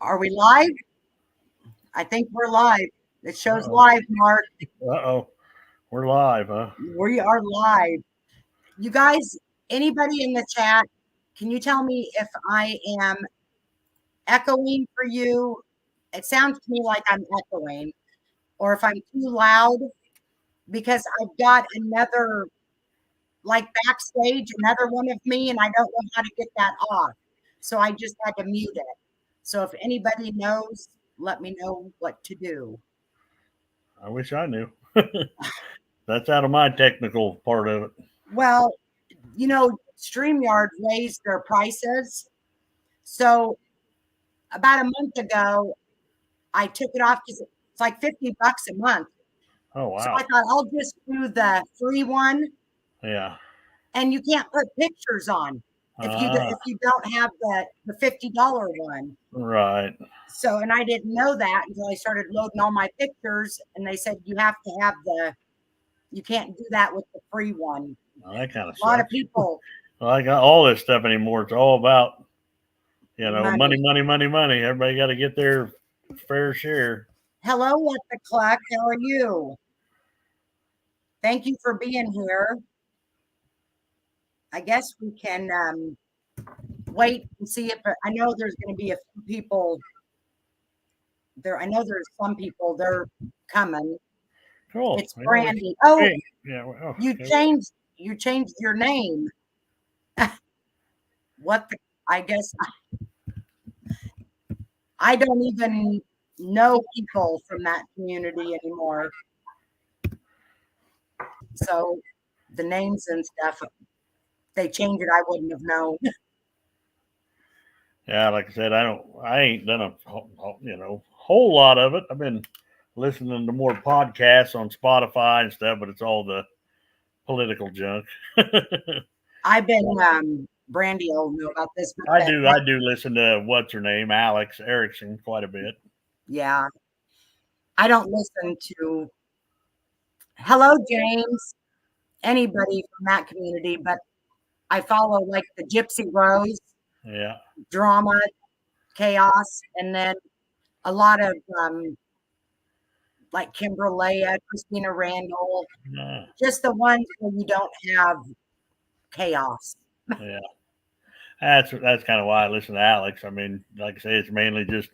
Are we live? I think we're live. It shows Uh-oh. live, Mark. Uh-oh. We're live, huh? We are live. You guys, anybody in the chat, can you tell me if I am echoing for you? It sounds to me like I'm echoing, or if I'm too loud, because I've got another, like backstage, another one of me, and I don't know how to get that off. So I just had to mute it. So if anybody knows, let me know what to do. I wish I knew. That's out of my technical part of it. Well, StreamYard raised their prices. So about a month ago, I took it off because it's like $50 a month. Oh, So wow. I thought I'll just do the free one, Yeah. and you can't put pictures on if you don't have the $50 one. Right. So, and I didn't know that until I started loading all my pictures, and they said you have to have you can't do that with the free one. Well, that kind of A lot of sucks. people Well, I got all this stuff anymore. It's all about, money, money. money, money, money. Everybody got to get their fair share. Hello, what the cluck? How are you? Thank you for being here. I guess we can wait and see if I know there's going to be a few people there. I know there's some people they're coming. Cool. It's Brandy. Oh, Hey. Yeah. Well, you okay. changed your name. What the? I guess I don't even know people from that community anymore. So the names and stuff, they changed it. I wouldn't have known. Yeah. Like I said, I ain't done a, whole lot of it. I've been listening to more podcasts on Spotify and stuff, but it's all the political junk. I've been Brandy will know about this, but I do listen to what's her name, Alex Erickson, quite a bit. yeah, I don't listen to Hello James, anybody from that community, but I follow like the Gypsy Rose, Yeah. drama, chaos, and then a lot of like Kimberlea, Christina Randall, Yeah. just the ones where you don't have chaos. Yeah. That's kind of why I listen to Alex. I mean, like I say, it's mainly just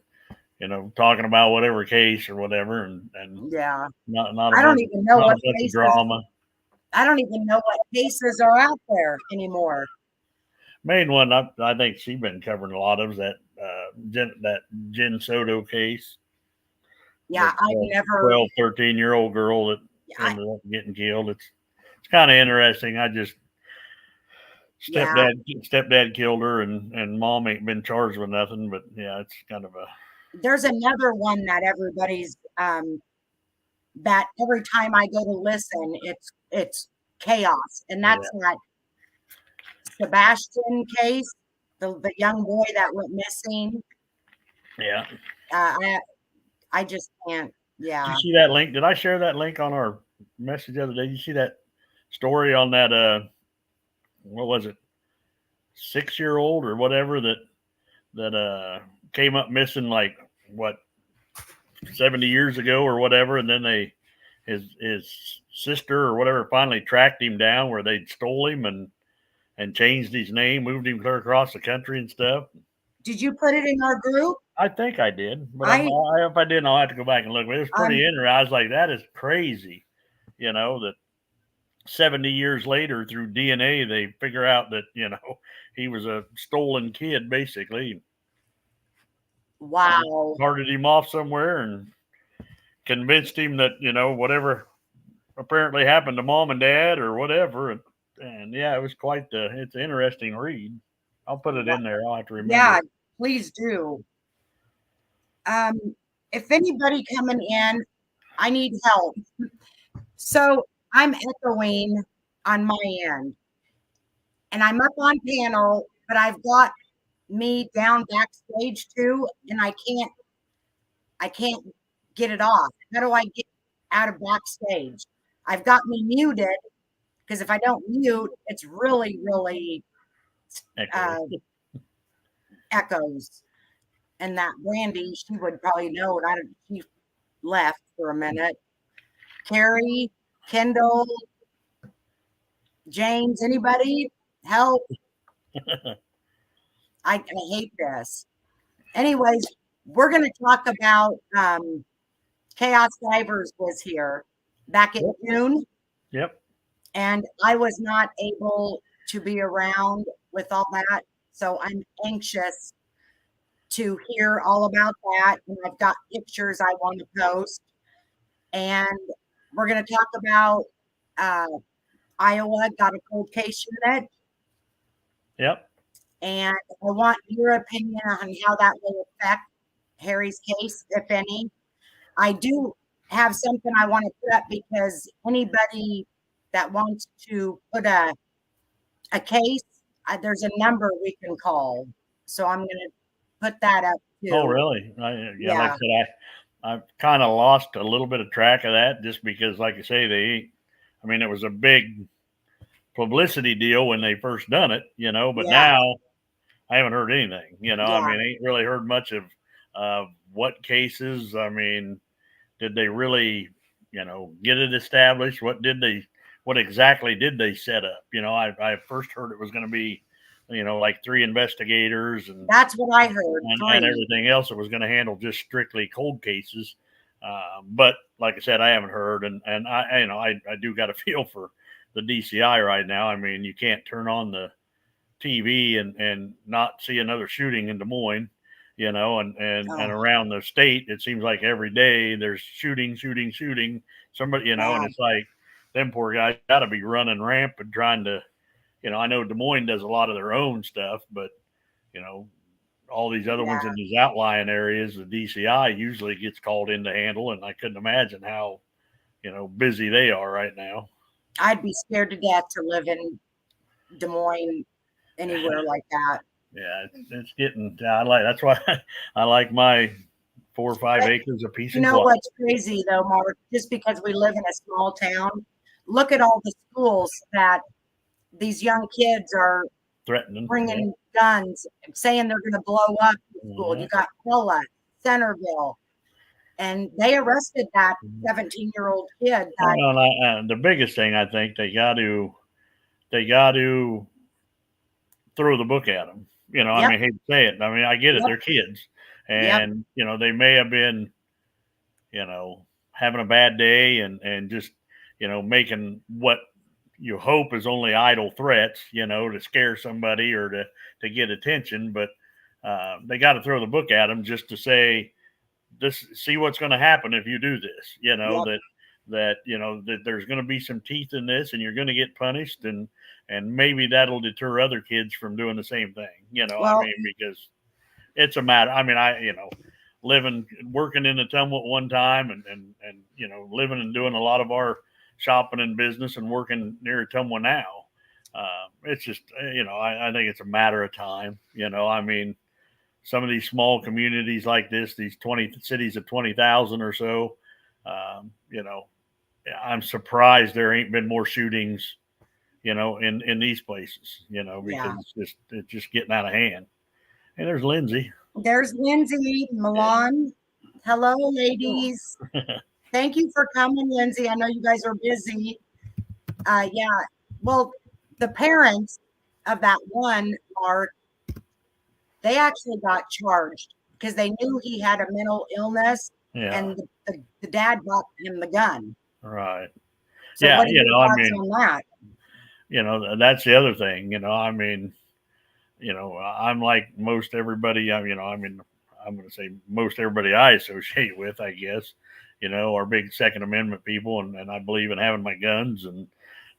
talking about whatever case or whatever, and Yeah, not a I don't bunch even know not a what bunch of cases. drama. I don't even know what cases are out there anymore. Main one I think she's been covering a lot of is that Jen Soto case, Yeah, the I never. 12, 13-year-old girl that I, ended up getting killed. It's kind of interesting. I just yeah, stepdad killed her, and mom ain't been charged with nothing. But yeah, it's kind of a there's another one that everybody's that every time I go to listen, it's chaos, and that's yeah. that Sebastian case, the young boy that went missing. Yeah. Uh, I I just can't. Did Yeah, you see that link? Did I share that link on our message the other day? Did you see that story on that what was it? 6-year-old or whatever that came up missing like what 70 years ago or whatever, and then his sister or whatever finally tracked him down where they'd stole him and changed his name, moved him clear across the country and stuff. did you put it in our group? I think I did, but I if I didn't, I'll have to go back and look. But it was I'm pretty interesting. I was like, that is crazy, that 70 years later through DNA, they figure out that, he was a stolen kid, basically. wow. Carted him off somewhere and convinced him that, whatever apparently happened to mom and dad or whatever. And yeah, it was it's an interesting read. I'll put it in there. I'll have to remember Yeah, it. please do. Um, if anybody coming in, I need help. So I'm echoing on my end, and I'm up on panel, but I've got me down backstage too, and I can't get it off. How do I get out of backstage? I've got me muted because if I don't mute, it's really, really Echo. uh, echoes. and that Brandy, she would probably know. And she left for a minute. Carrie, Kendall, James, anybody help? I hate this. Anyways, we're going to talk about Chaos Divers was here back in June. Yep. And I was not able to be around with all that. So I'm anxious to hear all about that. And I've got pictures I want to post. And we're going to talk about Iowa got a cold case unit. Yep. And I want your opinion on how that will affect Harry's case, if any. I do have something I want to put up because anybody that wants to put a case, there's a number we can call. So I'm going to put that up too. Oh, really? Yeah, like I said, I've kind of lost a little bit of track of that just because, like I say, it was a big publicity deal when they first done it, but now I haven't heard anything, I ain't really heard much of what cases. Did they really, get it established? What exactly did they set up? I first heard it was going to be, like 3 investigators, and that's what I heard, and everything else that was going to handle just strictly cold cases. But like I said, I haven't heard, and I do got a feel for the DCI right now. You can't turn on the TV and not see another shooting in Des Moines, and around the state. It seems like every day there's shooting. Somebody, and it's like them poor guys got to be running rampant trying to, I know Des Moines does a lot of their own stuff, but all these other ones in these outlying areas, the DCI usually gets called in to handle, and I couldn't imagine how, busy they are right now. I'd be scared to death to live in Des Moines, anywhere like that. Yeah, it's getting. That's why I like my 4 or 5 acres of peace and quiet. What's crazy though, Mark? Just because we live in a small town, look at all the schools that these young kids are threatening, bringing guns, saying they're going to blow up the school. You got Paula, Centerville, and they arrested that 17-year-old kid. The biggest thing I think they got to throw the book at them. I hate to say it. I get it. They're kids, and they may have been, having a bad day and just, making what you hope is only idle threats, to scare somebody or to get attention. But they got to throw the book at them just to say, see what's going to happen if you do this, that there's going to be some teeth in this and you're going to get punished, and maybe that'll deter other kids from doing the same thing, because it's a matter. Working in Ottumwa one time and living and doing a lot of our shopping and business and working near Ottumwa now. It's just, I think it's a matter of time. Some of these small communities like this, these 20 cities of 20,000 or so, I'm surprised there ain't been more shootings, in these places, because it's just getting out of hand. And there's Lindsay. There's Lindsay, Milan. Hello, ladies. Thank you for coming, Lindsay. I know you guys are busy. Well, the parents of that one, Mark, they actually got charged because they knew he had a mental illness, and the dad bought him the gun. Right. So what are your thoughts on that? That's the other thing. I'm like most everybody. I'm going to say most everybody I associate with, I guess, are big Second Amendment people, and I believe in having my guns and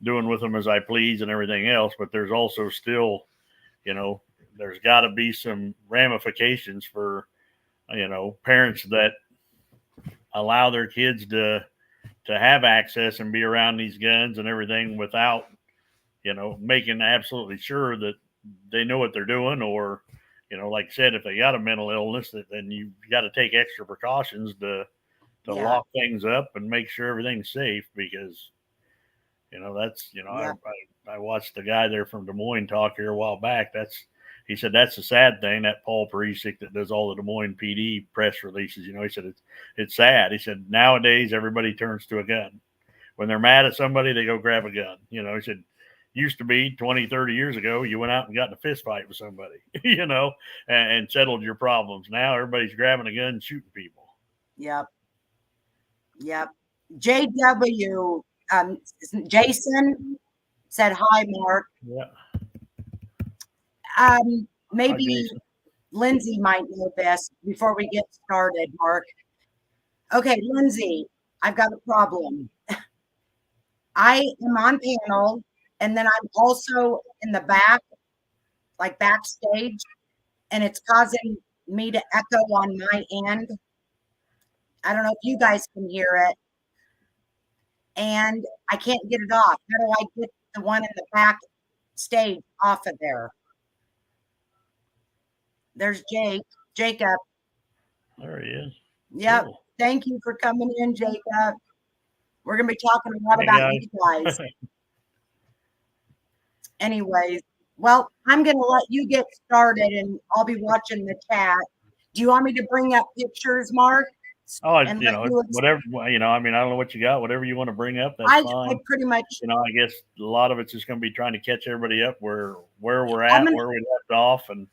doing with them as I please and everything else. But there's also still, there's got to be some ramifications for, parents that allow their kids to have access and be around these guns and everything without, making absolutely sure that they know what they're doing, or, like I said, if they got a mental illness, then you got to take extra precautions to lock things up and make sure everything's safe, because, that's, I watched the guy there from Des Moines talk here a while back. he said that's the sad thing. That Paul Perisic that does all the Des Moines PD press releases, he said it's sad. He said nowadays everybody turns to a gun when they're mad at somebody. They go grab a gun. He said used to be 20, 30 years ago, you went out and got in a fist fight with somebody, and settled your problems. Now everybody's grabbing a gun and shooting people. Yep. JW, Jason said hi, Mark. Yeah. Maybe Hi, Lindsay might know this before we get started, Mark. Okay, Lindsay, I've got a problem. I am on panel, and then I'm also in the back, like backstage, and it's causing me to echo on my end. I don't know if you guys can hear it, and I can't get it off. How do I get the one in the back stage off of there? There's Jacob. There he is. Yep. Cool. Thank you for coming in, Jacob. We're going to be talking a lot about you guys. Anyways, well, I'm going to let you get started, and I'll be watching the chat. Do you want me to bring up pictures, Mark? Oh, whatever. I don't know what you got. Whatever you want to bring up, that's fine. I pretty much. I guess a lot of it's just going to be trying to catch everybody up where we're at, where we left off, and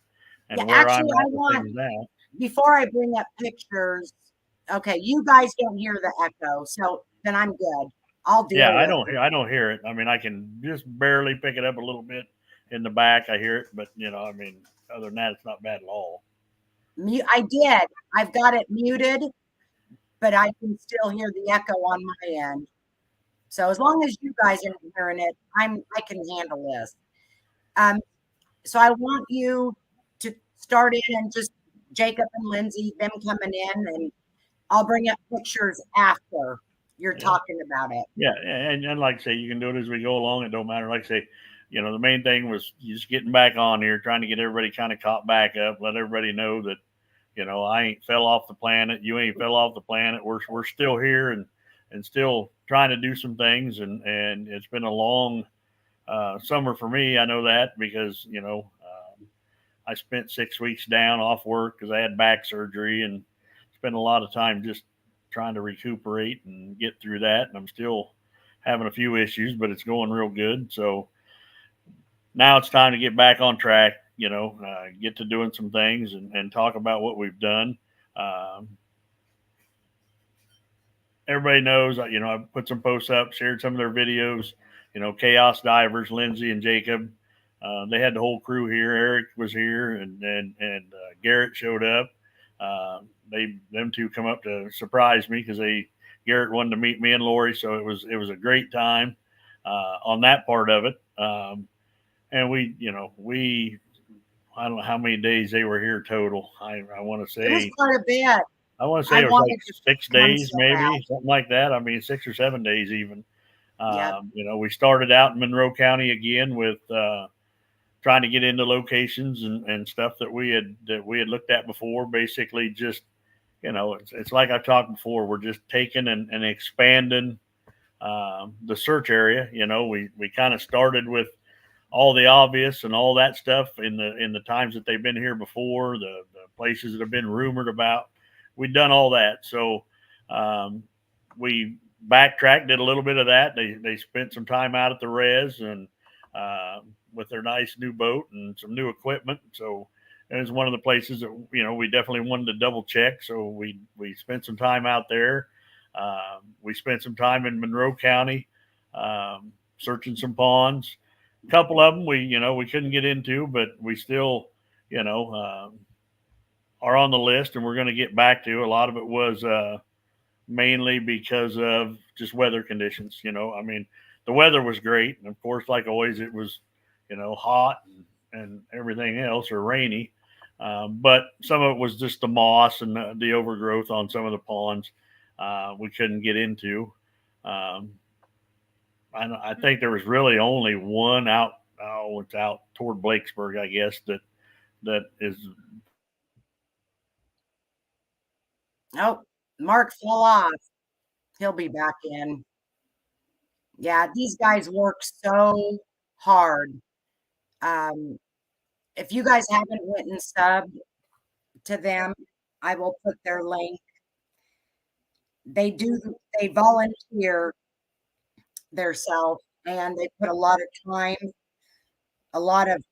where actually, I'm at with things now. Before I bring up pictures, okay, you guys don't hear the echo, so then I'm good. I'll deal with it. I don't hear it. I can just barely pick it up a little bit in the back. I hear it, but other than that, it's not bad at all. I did. I've got it muted, but I can still hear the echo on my end. So as long as you guys are hearing it, I can handle this. So I want you to start in and just Jacob and Lindsay, them coming in, and I'll bring up pictures after you're talking about it. Yeah, and like I say, you can do it as we go along. It don't matter. Like I say, the main thing was just getting back on here, trying to get everybody kind of caught back up, let everybody know that, I ain't fell off the planet. You ain't fell off the planet. We're still here and still trying to do some things. And it's been a long summer for me. I know that because, I spent 6 weeks down off work because I had back surgery and spent a lot of time just trying to recuperate and get through that. And I'm still having a few issues, but it's going real good. So now it's time to get back on track, get to doing some things and talk about what we've done. Everybody knows, I put some posts up, shared some of their videos, Chaos Divers, Lindsay and Jacob. They had the whole crew here. Eric was here and Garrett showed up. Them two come up to surprise me because Garrett wanted to meet me and Lori. So it was a great time on that part of it. And I don't know how many days they were here total. I want to say it was quite a bit. I want to say it was like 6 days, maybe something like that. 6 or 7 days even. We started out in Monroe County again with trying to get into locations and stuff that we had looked at before. Basically, just it's like I've talked before. We're just taking and expanding the search area. We kind of started with all the obvious and all that stuff in the times that they've been here before, the places that have been rumored about. We've done all that. So we backtracked, did a little bit of that. They spent some time out at the res and with their nice new boat and some new equipment. So it was one of the places that, we definitely wanted to double check. So we spent some time out there. We spent some time in Monroe County searching some ponds. A couple of them we couldn't get into, but we still, are on the list and we're going to get back to. A lot of it was mainly because of just weather conditions. The weather was great. And of course, like always, it was, hot and everything else or rainy. But some of it was just the moss and the overgrowth on some of the ponds we couldn't get into. I think there was really only one out. Oh, it's out toward Blakesburg, I guess, that is. Oh, Mark fell off. He'll be back in. Yeah, these guys work so hard. if you guys haven't went and subbed to them, I will put their link. They volunteer theirself, and they put a lot of time, a lot of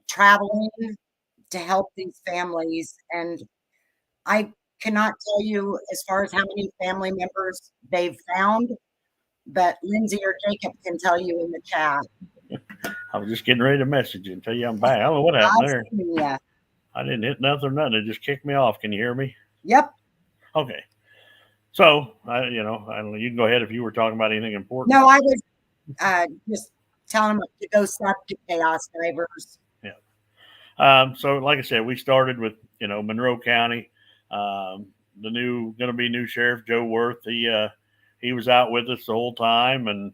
traveling to help these families. And I cannot tell you as far as how many family members they've found, but Lindsay or Jacob can tell you in the chat. I was just getting ready to message you and tell you I'm back. I don't know what happened there. Yeah. I didn't hit nothing or nothing. It just kicked me off. Can you hear me? Yep. Okay. So I don't know. You can go ahead if you were talking about anything important. No, I was just telling them to go sub to Chaos Divers. Yeah. So like I said, we started with Monroe County. The going to be new sheriff Joe Worth. He was out with us the whole time and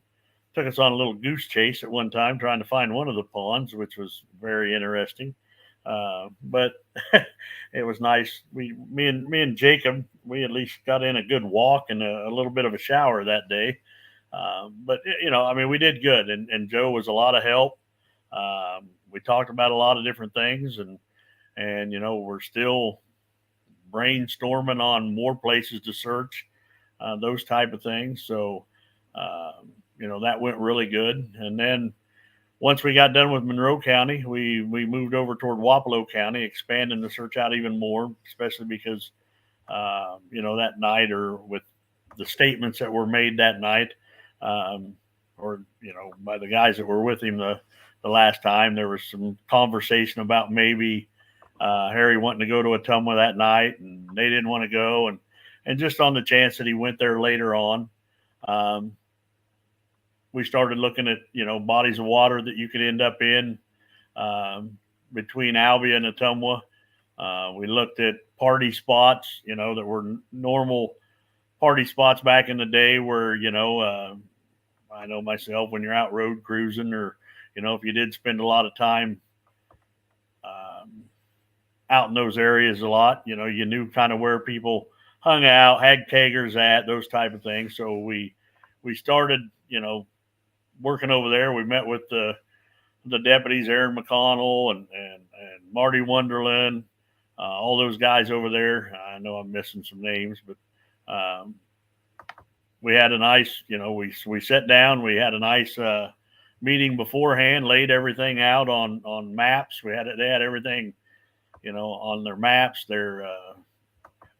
took us on a little goose chase at one time trying to find one of the ponds, which was very interesting. But it was nice. Me and Jacob, we at least got in a good walk and a little bit of a shower that day. But we did good, and Joe was a lot of help. We talked about a lot of different things, and we're still brainstorming on more places to search, those type of things. So that went really good. And then once we got done with Monroe County, we moved over toward Wapello County, expanding the search out even more, especially because that night, or with the statements that were made that night, or by the guys that were with him the last time, there was some conversation about maybe Harry wanting to go to Ottumwa that night, and they didn't want to go, and just on the chance that he went there later on, we started looking at bodies of water that you could end up in between Albia and Ottumwa. We looked at party spots, that were normal party spots back in the day, where I know myself, when you're out road cruising, or if you did spend a lot of time out in those areas a lot, you knew kind of where people hung out, had keggers at, those type of things. So we started working over there. We met with the deputies, Aaron McConnell and Marty Wonderland, all those guys over there. I know I'm missing some names, but we had a nice, we sat down. We had a nice meeting beforehand, laid everything out on maps. They had everything, on their maps. Their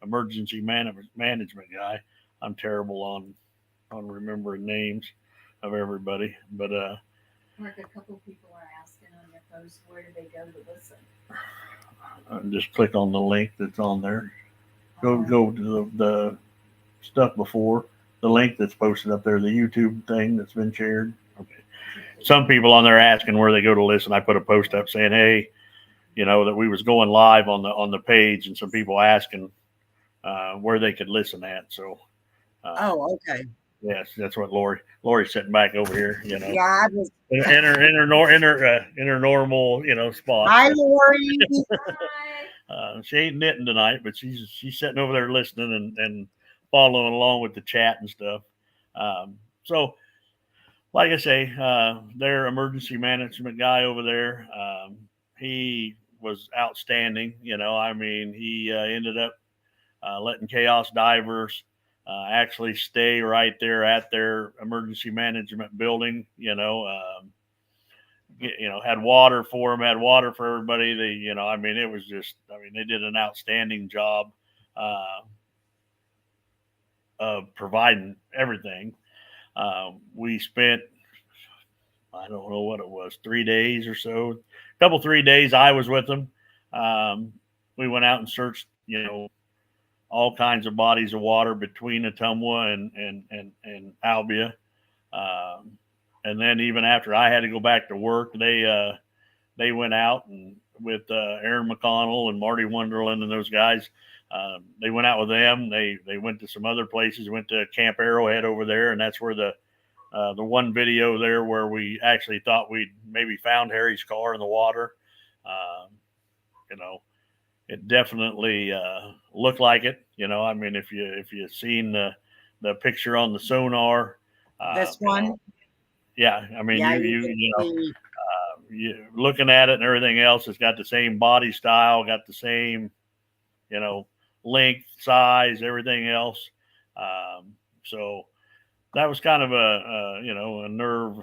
emergency management guy. I'm terrible on remembering names of everybody, but Mark, a couple people are asking on your post, where do they go to listen? Just click on the link that's on there. Go to the stuff before the link that's posted up there, the YouTube thing that's been shared. Okay. Some people on there asking where they go to listen. I put a post up saying, hey, that we was going live on the page, and some people asking where they could listen at. So. Okay. Yes, that's what Lori's sitting back over here, Yeah, I was in her normal, spot. Hi, Lori. She ain't knitting tonight, but she's sitting over there listening and following along with the chat and stuff. So, like I say, their emergency management guy over there, he was outstanding. He ended up letting Chaos Divers actually stay right there at their emergency management building. Had water for them, had water for everybody. It was just, they did an outstanding job of providing everything. We spent, I don't know what it was, 3 days or so, 3 days. I was with them. We went out and searched, all kinds of bodies of water between Ottumwa and Albia. And then even after I had to go back to work, they went out and with Aaron McConnell and Marty Wonderland and those guys, they went out with them. They went to some other places, went to Camp Arrowhead over there, and that's where the one video there where we actually thought we'd maybe found Harry's car in the water. It definitely looked like it. If you seen the picture on the sonar, This one. yeah, looking at it and everything else, it's got the same body style, got the same, length, size, everything else. So that was kind of a nerve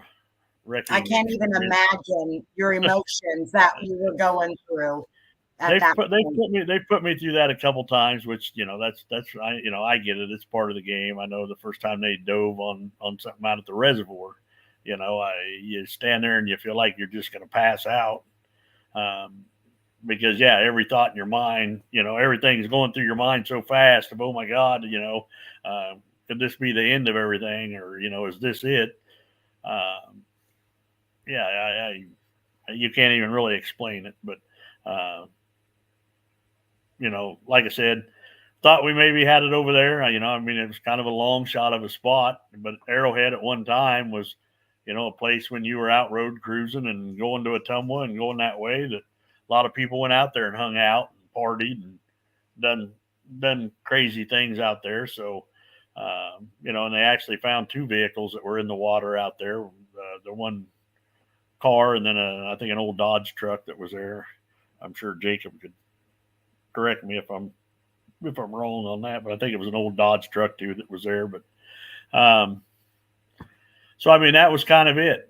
wracking. I can't even imagine your emotions that you were going through. They put me through that a couple times, which I get it. It's part of the game. I know the first time they dove on something out at the reservoir, you stand there and you feel like you're just going to pass out, because every thought in your mind, everything's going through your mind so fast. Of, oh my God, could this be the end of everything, or is this it? You can't even really explain it, but. Like I said, thought we maybe had it over there. It was kind of a long shot of a spot, but Arrowhead at one time was, a place when you were out road cruising and going to Ottumwa and going that way, that a lot of people went out there and hung out and partied and done crazy things out there. So, and they actually found 2 vehicles that were in the water out there. The one car and then I think an old Dodge truck that was there. I'm sure Jacob could correct me if I'm wrong on that, but I think it was an old Dodge truck too that was there. But so that was kind of it.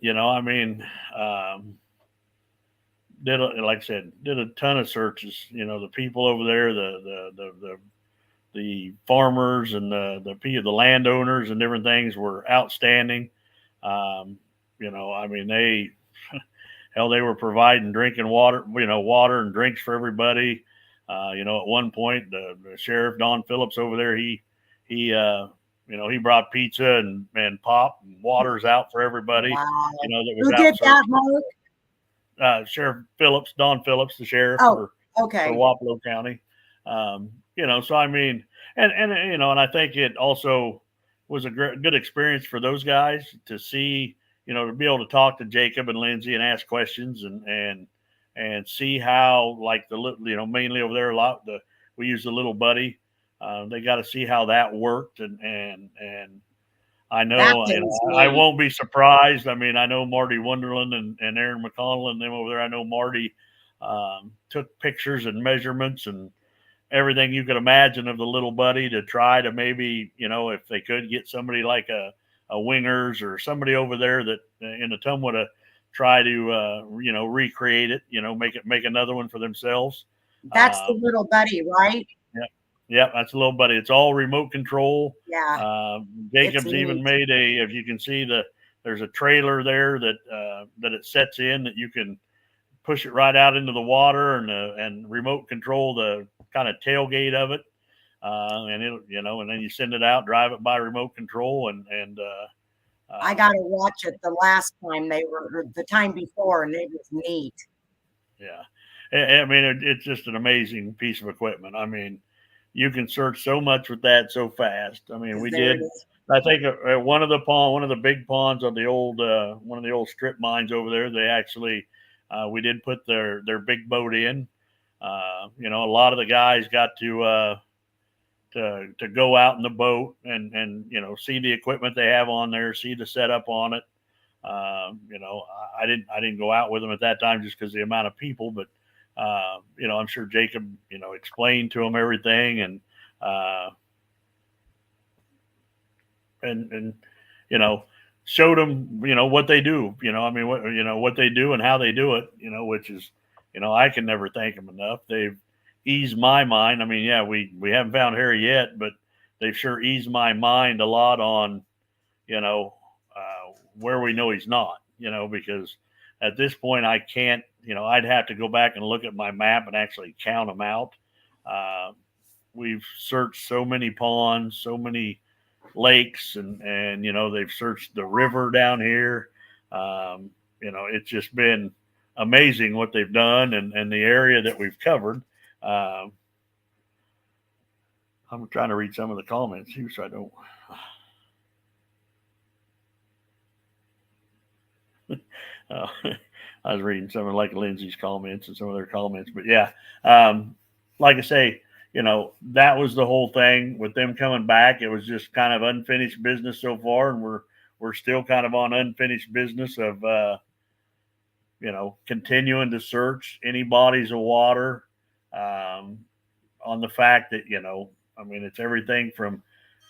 Like I said, did a ton of searches. The people over there, the farmers and the landowners and different things were outstanding. They were providing drinking water, water and drinks for everybody. At one point, the sheriff, Don Phillips over there, he brought pizza and pop and waters out for everybody. Wow. That was Who did that, Mark? Sheriff Phillips, Don Phillips, the sheriff for Wapello County. So and I think it also was a good experience for those guys to see, to be able to talk to Jacob and Lindsay and ask questions and see how, like mainly over there we use the little buddy. They got to see how that worked, and I know I won't be surprised. I know Marty Wonderland and Aaron McConnell and them over there. I know Marty took pictures and measurements and everything you could imagine of the little buddy to try to maybe, if they could get somebody like a Wingers or somebody over there that in the Ottumwa to try to recreate it, make another one for themselves. That's the little buddy, right? Yeah, that's a little buddy. It's all remote control. Yeah. Jacob's even made if you can see there's a trailer there that it sets in that you can push it right out into the water and remote control the kind of tailgate of it. And it'll, and then you send it out, drive it by remote control and I got to watch it the last time the time before, and it was neat. Yeah. It's just an amazing piece of equipment. You can search so much with that so fast. We did, I think one of the big ponds on the old, one of the old strip mines over there, they actually, we did put their big boat in. A lot of the guys got to go out in the boat and see the equipment they have on there, see the setup on it. I didn't go out with them at that time just because the amount of people, but I'm sure Jacob explained to them everything and showed them what they do, what they do and how they do it, which is I can never thank them enough. They've eased my mind. We haven't found Harry yet, but they've sure eased my mind a lot on, where we know he's not, because at this point I can't, I'd have to go back and look at my map and actually count them out. We've searched so many ponds, so many lakes, and they've searched the river down here. It's just been amazing what they've done and the area that we've covered. I'm trying to read some of the comments here so I don't. I was reading some of like Lindsay's comments and some of their comments, but yeah, like I say, that was the whole thing with them coming back. It was just kind of unfinished business so far, and we're still kind of on unfinished business of continuing to search any bodies of water, on the fact that, it's everything from,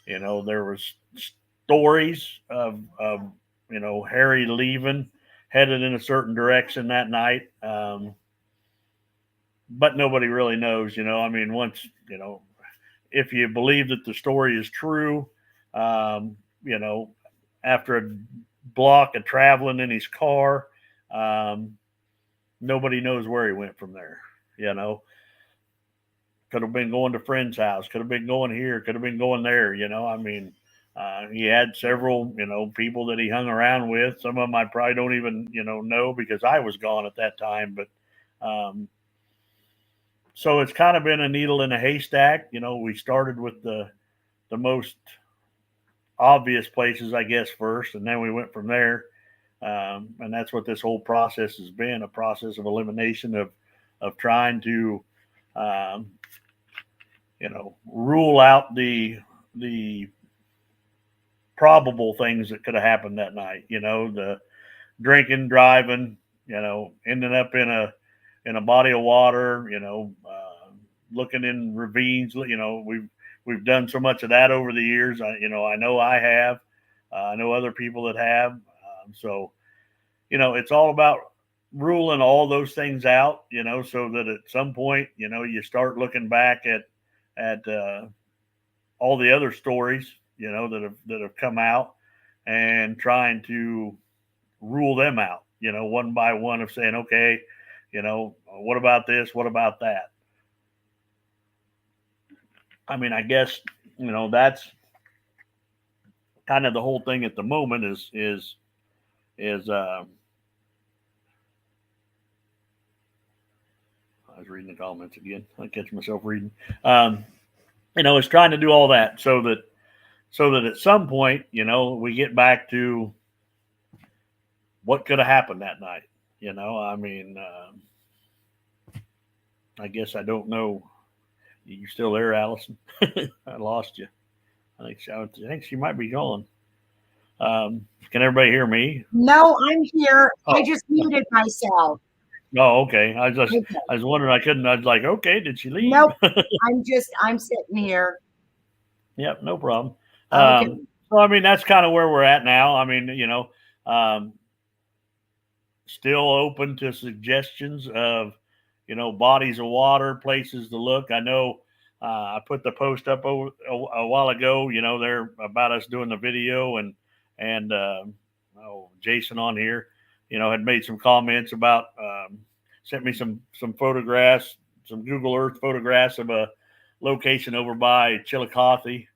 there was stories of Harry leaving, headed in a certain direction that night. But nobody really knows, once, if you believe that the story is true, um, after a block of traveling in his car, nobody knows where he went from there. Could have been going to friend's house, could have been going here, could have been going there. He had several, people that he hung around with. Some of them I probably don't even, know because I was gone at that time. But so it's kind of been a needle in a haystack. We started with the most obvious places, I guess, first, and then we went from there. And that's what this whole process has been, a process of elimination of trying to, rule out the probable things that could have happened that night. The drinking, driving, ending up in a body of water, looking in ravines. We've done so much of that over the years. I know I have. I know other people that have. So, it's all about ruling all those things out, so that at some point, you start looking back at all the other stories, that have come out, and trying to rule them out, one by one, of saying, okay, what about this? What about that? I guess, that's kind of the whole thing at the moment is I was reading the comments again. I catch myself reading. It's trying to do all that so that at some point, we get back to what could have happened that night. I guess I don't know. You still there, Allison? I lost you. I think she might be gone. Can everybody hear me? No, I'm here. Oh. I just muted myself. Oh, okay. I was wondering. I was like, okay, did she leave? Nope. I'm sitting here. Yep, no problem. Okay. So that's kind of where we're at now. Still open to suggestions of, bodies of water, places to look. I know I put the post up a while ago. They're about us doing the video, and Jason on here, had made some comments about, sent me some photographs, some Google Earth photographs of a location over by Chillicothe,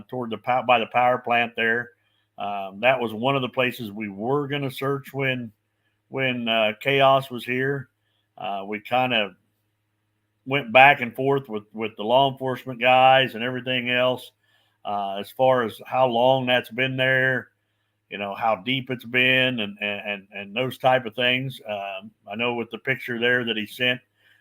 toward by the power plant there. That was one of the places we were going to search when chaos was here. We kind of went back and forth with the law enforcement guys and everything else, as far as how long that's been there, how deep it's been, and those type of things. I know with the picture there that he sent,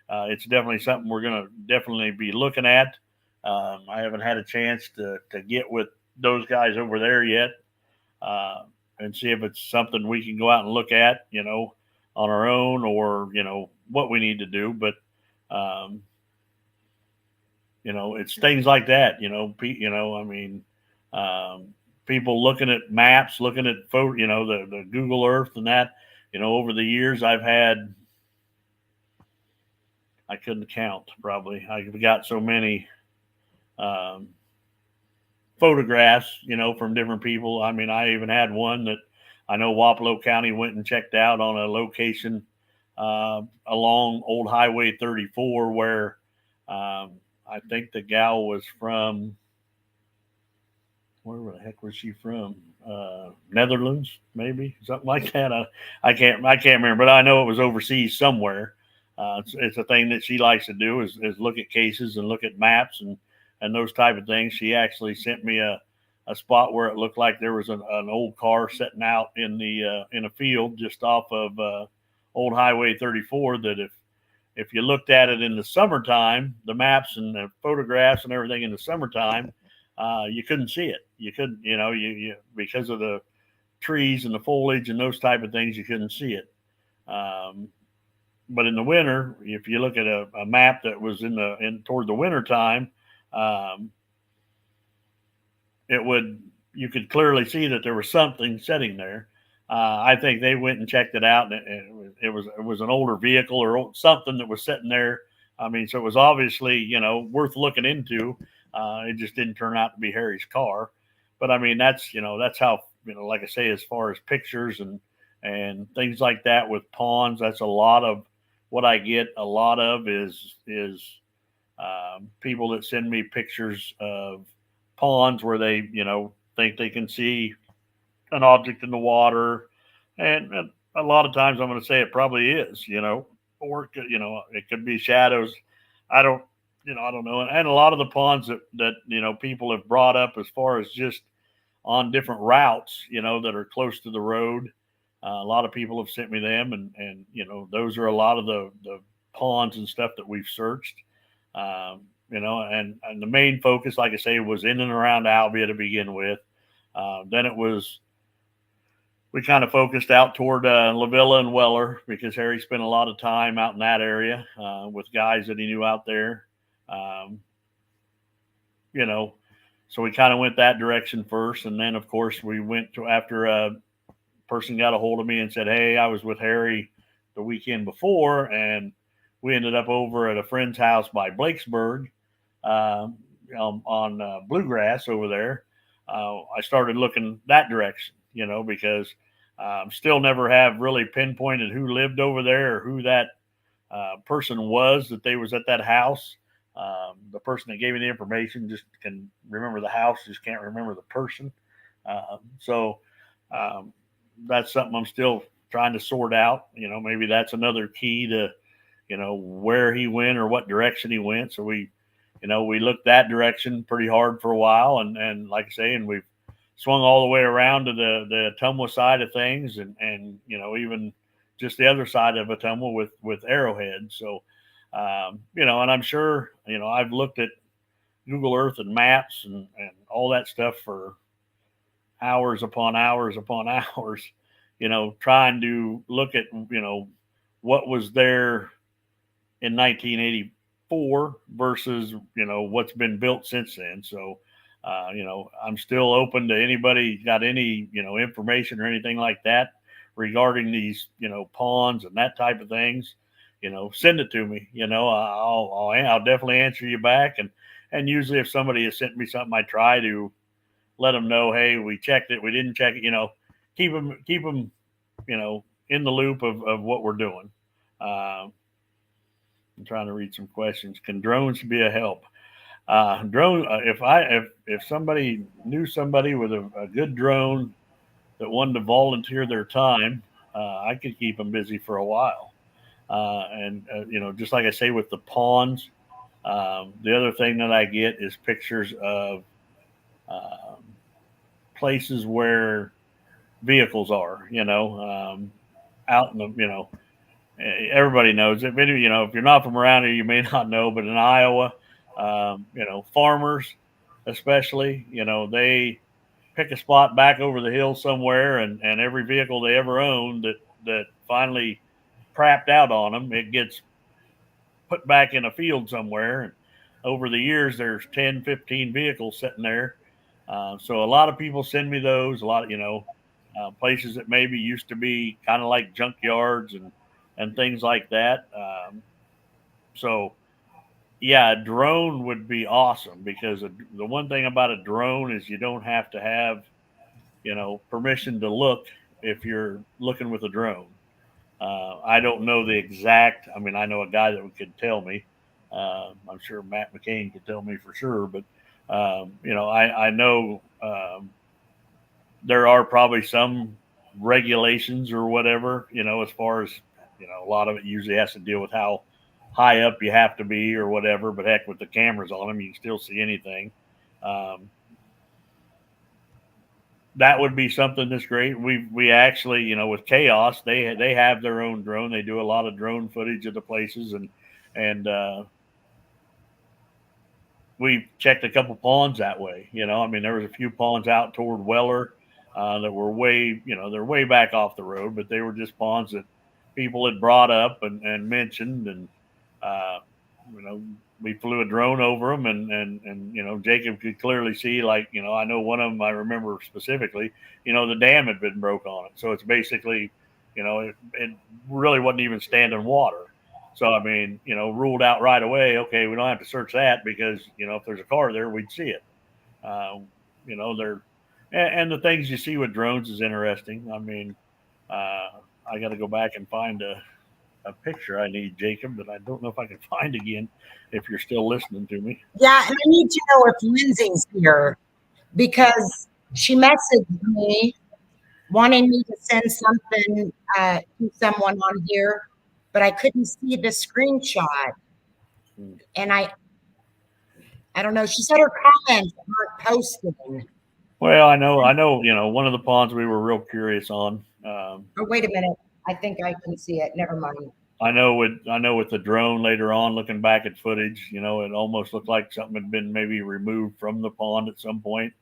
it's definitely something we're going to definitely be looking at. I haven't had a chance to get with those guys over there yet, and see if it's something we can go out and look at, on our own, or, what we need to do. But, it's things like that, people looking at maps, looking at the Google Earth and that, over the years I've had, I couldn't count, probably. I've got so many photographs, from different people. I even had one that I know Wapello County went and checked out on a location along Old Highway 34, where I think the gal was from, where the heck was she from? Netherlands, maybe, something like that. I can't remember, but I know it was overseas somewhere. It's a thing that she likes to do is look at cases and look at maps and those type of things. She actually sent me a spot where it looked like there was an old car sitting out in a field just off of Old Highway 34. That if you looked at it in the summertime, the maps and the photographs and everything in the summertime, you couldn't see it. You couldn't, you because of the trees and the foliage and those type of things, you couldn't see it. But in the winter, if you look at a map that was in toward the winter time, um, you could clearly see that there was something sitting there. I think they went and checked it out, and it was an older vehicle or something that was sitting there. I mean, so it was obviously worth looking into. It just didn't turn out to be Harry's car, but I mean that's how like I say, as far as pictures and things like that with ponds, that's a lot of what I get. A lot of is people that send me pictures of ponds where they think they can see an object in the water, and a lot of times I'm going to say it probably is, or it could be shadows. I don't, I don't know. And a lot of the ponds that people have brought up as far as just on different routes, that are close to the road. A lot of people have sent me them, and those are a lot of the ponds and stuff that we've searched. And the main focus, like I say, was in and around Albia to begin with. Then we kind of focused out toward La Villa and Weller because Harry spent a lot of time out in that area with guys that he knew out there. Um, so we kind of went that direction first, and then of course we went to after a person got a hold of me and said, "Hey, I was with Harry the weekend before, and we ended up over at a friend's house by Blakesburg on Bluegrass over there." I started looking that direction, because still never have really pinpointed who lived over there or who that person was that they was at that house. The person that gave me the information just can remember the house, just can't remember the person. So that's something I'm still trying to sort out. Maybe that's another key to, where he went or what direction he went. So we looked that direction pretty hard for a while, and like I say, and we've swung all the way around to the Ottumwa side of things, and even just the other side of Ottumwa with Arrowhead. So and I'm sure I've looked at Google Earth and maps and all that stuff for hours upon hours upon hours, trying to look at what was there in 1984 versus what's been built since then. So I'm still open to anybody got any information or anything like that regarding these ponds and that type of things. Send it to me. I'll definitely answer you back, and usually if somebody has sent me something, I try to let them know, hey, we checked it, we didn't check it. Keep them in the loop of what we're doing. I'm trying to read some questions. Can drones be a help? Drone. If somebody knew somebody with a good drone that wanted to volunteer their time, I could keep them busy for a while. And just like I say with the ponds, the other thing that I get is pictures of places where vehicles are. Out in the everybody knows it. If you're not from around here, you may not know, but in Iowa, farmers, especially, they pick a spot back over the hill somewhere, and every vehicle they ever owned that finally crapped out on them, it gets put back in a field somewhere. And over the years, there's 10, 15 vehicles sitting there. So a lot of people send me those, a lot of, places that maybe used to be kind of like junkyards and things like that. So yeah, a drone would be awesome because the one thing about a drone is you don't have to have, permission to look if you're looking with a drone. I don't know the exact. I mean, I know a guy that could tell me. I'm sure Matt McCain could tell me for sure, but I know there are probably some regulations or whatever. As far as a lot of it usually has to deal with how high up you have to be or whatever. But heck, with the cameras on them, you can still see anything. That would be something that's great. We actually, with Chaos, they have their own drone. They do a lot of drone footage of the places, and we checked a couple ponds that way. I mean, there was a few ponds out toward Weller that were way, they're way back off the road, but they were just ponds that, people had brought up and mentioned, and you know, we flew a drone over them, and you know, Jacob could clearly see, like, you know, I know one of them I remember specifically, you know, the dam had been broke on it, so it's basically, you know, it really wasn't even standing water. So I mean, you know, ruled out right away. Okay, we don't have to search that because, you know, if there's a car there, we'd see it. You know, they're and the things you see with drones is interesting. I mean, I got to go back and find a picture I need, Jacob, that I don't know if I can find again. If you're still listening to me, Yeah, and I need to know if Lindsay's here because she messaged me wanting me to send something to someone on here, but I couldn't see the screenshot. And I don't know. She said her comments aren't posting. well, I know, you know, one of the ponds we were real curious on. Oh, wait a minute. I think I can see it. Never mind. I know with the drone later on, looking back at footage, you know, it almost looked like something had been maybe removed from the pond at some point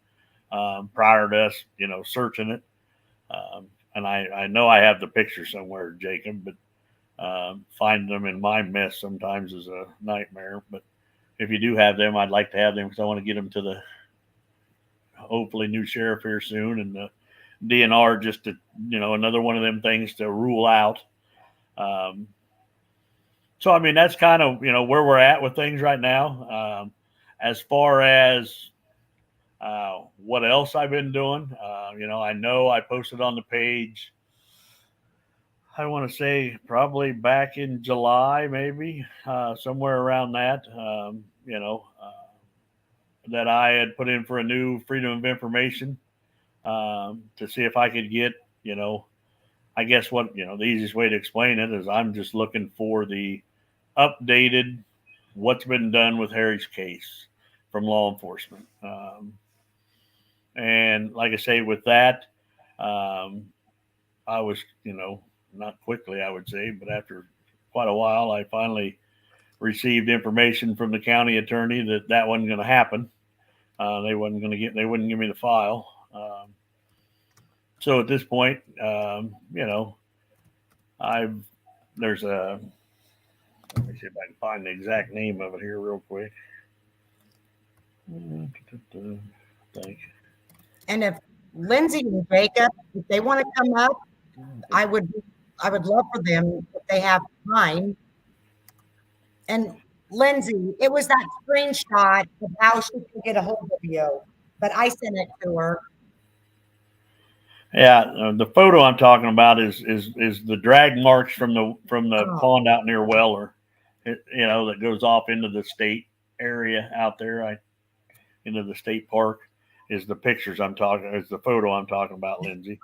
prior to us, you know, searching it. And I know I have the picture somewhere, Jacob, but finding them in my mess sometimes is a nightmare. But if you do have them, I'd like to have them because I want to get them to the hopefully new sheriff here soon, and the DNR, just to, you know, another one of them things to rule out. So I mean, that's kind of, you know, where we're at with things right now. As far as what else I've been doing, you know I posted on the page, I want to say probably back in July, maybe somewhere around that. You know, that I had put in for a new Freedom of Information to see if I could get, you know, I guess what, you know, the easiest way to explain it is I'm just looking for the updated what's been done with Harry's case from law enforcement. And like I say, with that, I was, you know, not quickly, I would say, but after quite a while, I finally received information from the county attorney that that wasn't going to happen. They wouldn't give me the file. So at this point, you know, there's a, let me see if I can find the exact name of it here real quick. Thank you. And if Lindsay and Jacob, if they want to come up, I would love for them if they have time. And Lindsay, it was that screenshot of how she could get a hold of you, but I sent it to her. Yeah, the photo I'm talking about is the drag marks from the Oh. pond out near Weller, you know, that goes off into the state area out there, into the state park. Is the pictures I'm talking? Is the photo I'm talking about, Lindsay?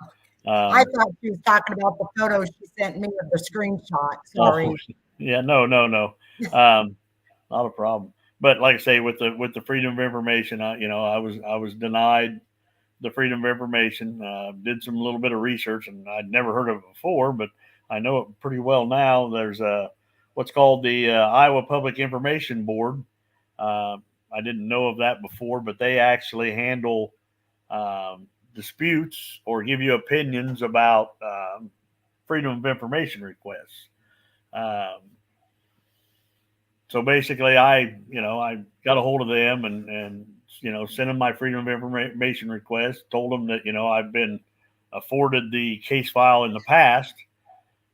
I thought she was talking about the photo she sent me of the screenshot. Sorry. Oh, yeah, no, not a problem. But like I say, with the Freedom of Information, I was denied the Freedom of Information. Did some little bit of research, and I'd never heard of it before, but I know it pretty well now. There's what's called the Iowa Public Information Board. I didn't know of that before, but they actually handle disputes or give you opinions about Freedom of Information requests. So basically, I got a hold of them and sent them my Freedom of Information request. Told them that I've been afforded the case file in the past,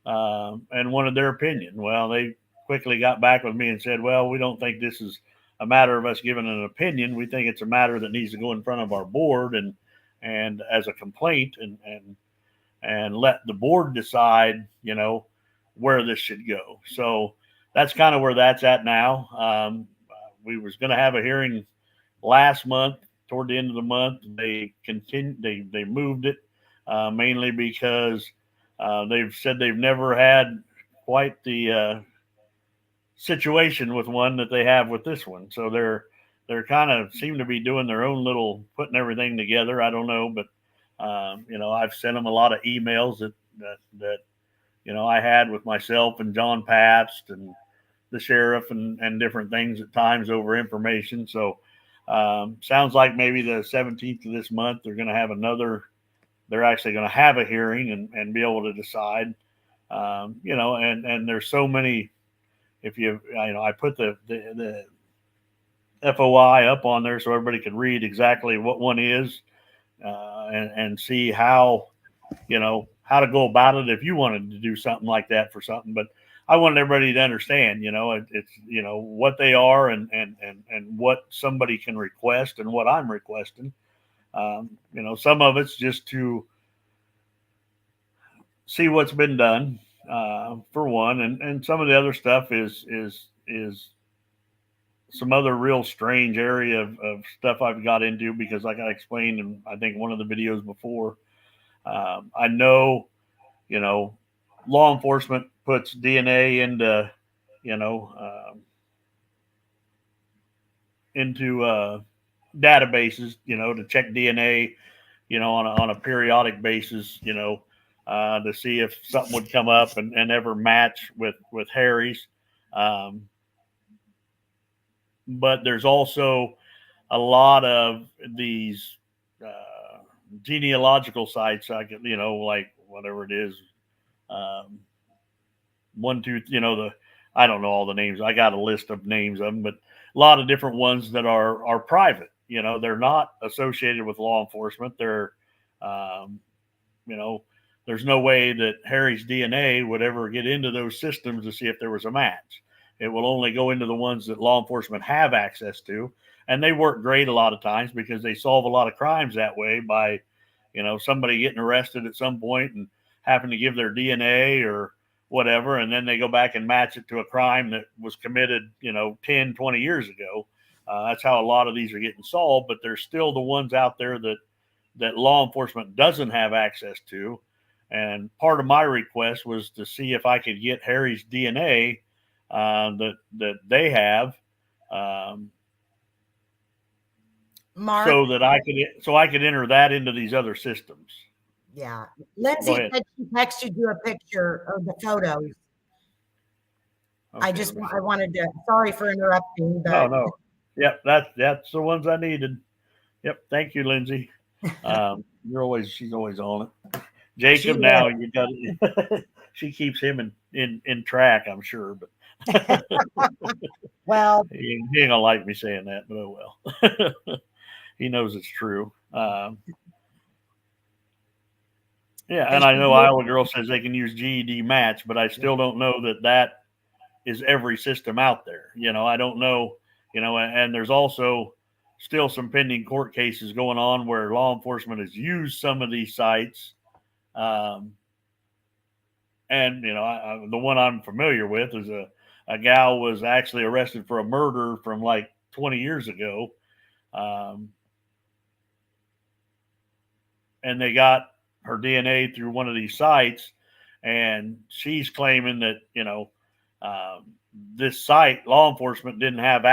and wanted their opinion. Well, they quickly got back with me and said, "Well, we don't think this is a matter of us giving an opinion. We think it's a matter that needs to go in front of our board and as a complaint and let the board decide, where this should go." So that's kind of where that's at now. We was going to have a hearing last month. Toward the end of the month, they continued. They moved it mainly because they've said they've never had quite the situation with one that they have with this one. So they're kind of seem to be doing their own little putting everything together. I don't know, but I've sent them a lot of emails that I had with myself and John Pabst and the sheriff and different things at times over information. So sounds like maybe the 17th of this month they're actually going to have a hearing and be able to decide. And there's so many. If I put the FOI up on there so everybody can read exactly what one is, and see how to go about it if you wanted to do something like that for something. But I wanted everybody to understand, it's what they are, and what somebody can request and what I'm requesting. Some of it's just to see what's been done, for one, and some of the other stuff is some other real strange area of stuff I've got into, because like I explained in, I think, one of the videos before, I know, law enforcement puts DNA into databases, to check DNA, on a periodic basis, to see if something would come up and ever match with Harry's. But there's also a lot of these genealogical sites, like whatever it is, one, two, I don't know all the names. I got a list of names of them, but a lot of different ones that are private. They're not associated with law enforcement. They're, there's no way that Harry's DNA would ever get into those systems to see if there was a match. It will only go into the ones that law enforcement have access to. And they work great a lot of times because they solve a lot of crimes that way by, somebody getting arrested at some point and having to give their DNA or whatever. And then they go back and match it to a crime that was committed, 10, 20 years ago. That's how a lot of these are getting solved. But there's still the ones out there that law enforcement doesn't have access to. And part of my request was to see if I could get Harry's DNA that they have, Mark, so I could enter that into these other systems. Yeah, Lindsay said she texted you a picture of the photos. Okay, I wanted to. Sorry for interrupting. But... No. Yep, that's the ones I needed. Yep, thank you, Lindsay. She's always on it. Jacob, now you got it. She keeps him in track, I'm sure, but well, he ain't gonna like me saying that, but oh well. He knows it's true. Yeah, and I know Iowa Girl says they can use GED match, but I still don't know that is every system out there. I don't know, and there's also still some pending court cases going on where law enforcement has used some of these sites. And, the one I'm familiar with is a gal was actually arrested for a murder from like 20 years ago. And they got her DNA through one of these sites, and she's claiming that, this site, law enforcement didn't have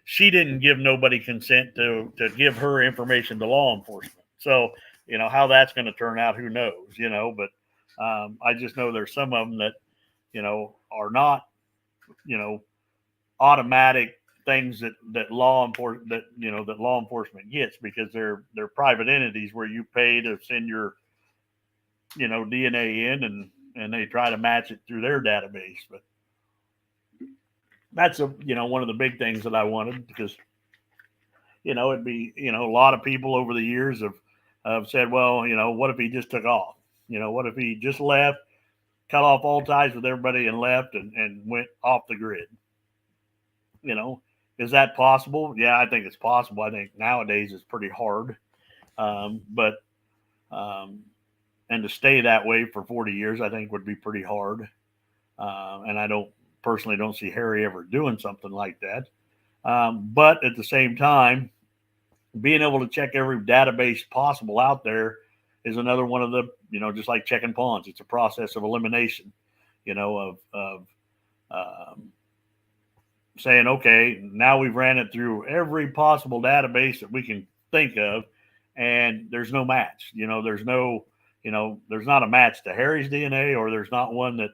she didn't give nobody consent to give her information to law enforcement. So, how that's going to turn out, who knows, but I just know there's some of them that, are not, automatic things that law enforcement gets, because they're private entities where you pay to send your, DNA in, and they try to match it through their database. But that's one of the big things that I wanted, because, it'd be, a lot of people over the years have said, well, what if he just took off? What if he just left, cut off all ties with everybody and left and went off the grid? Is that possible? Yeah, I think it's possible. I think nowadays it's pretty hard. But and to stay that way for 40 years, I think would be pretty hard. And I personally don't see Harry ever doing something like that. But at the same time, being able to check every database possible out there is another one of the, just like checking pawns. It's a process of elimination, of saying, okay, now we've ran it through every possible database that we can think of, and there's no match. There's not a match to Harry's DNA, or there's not one that,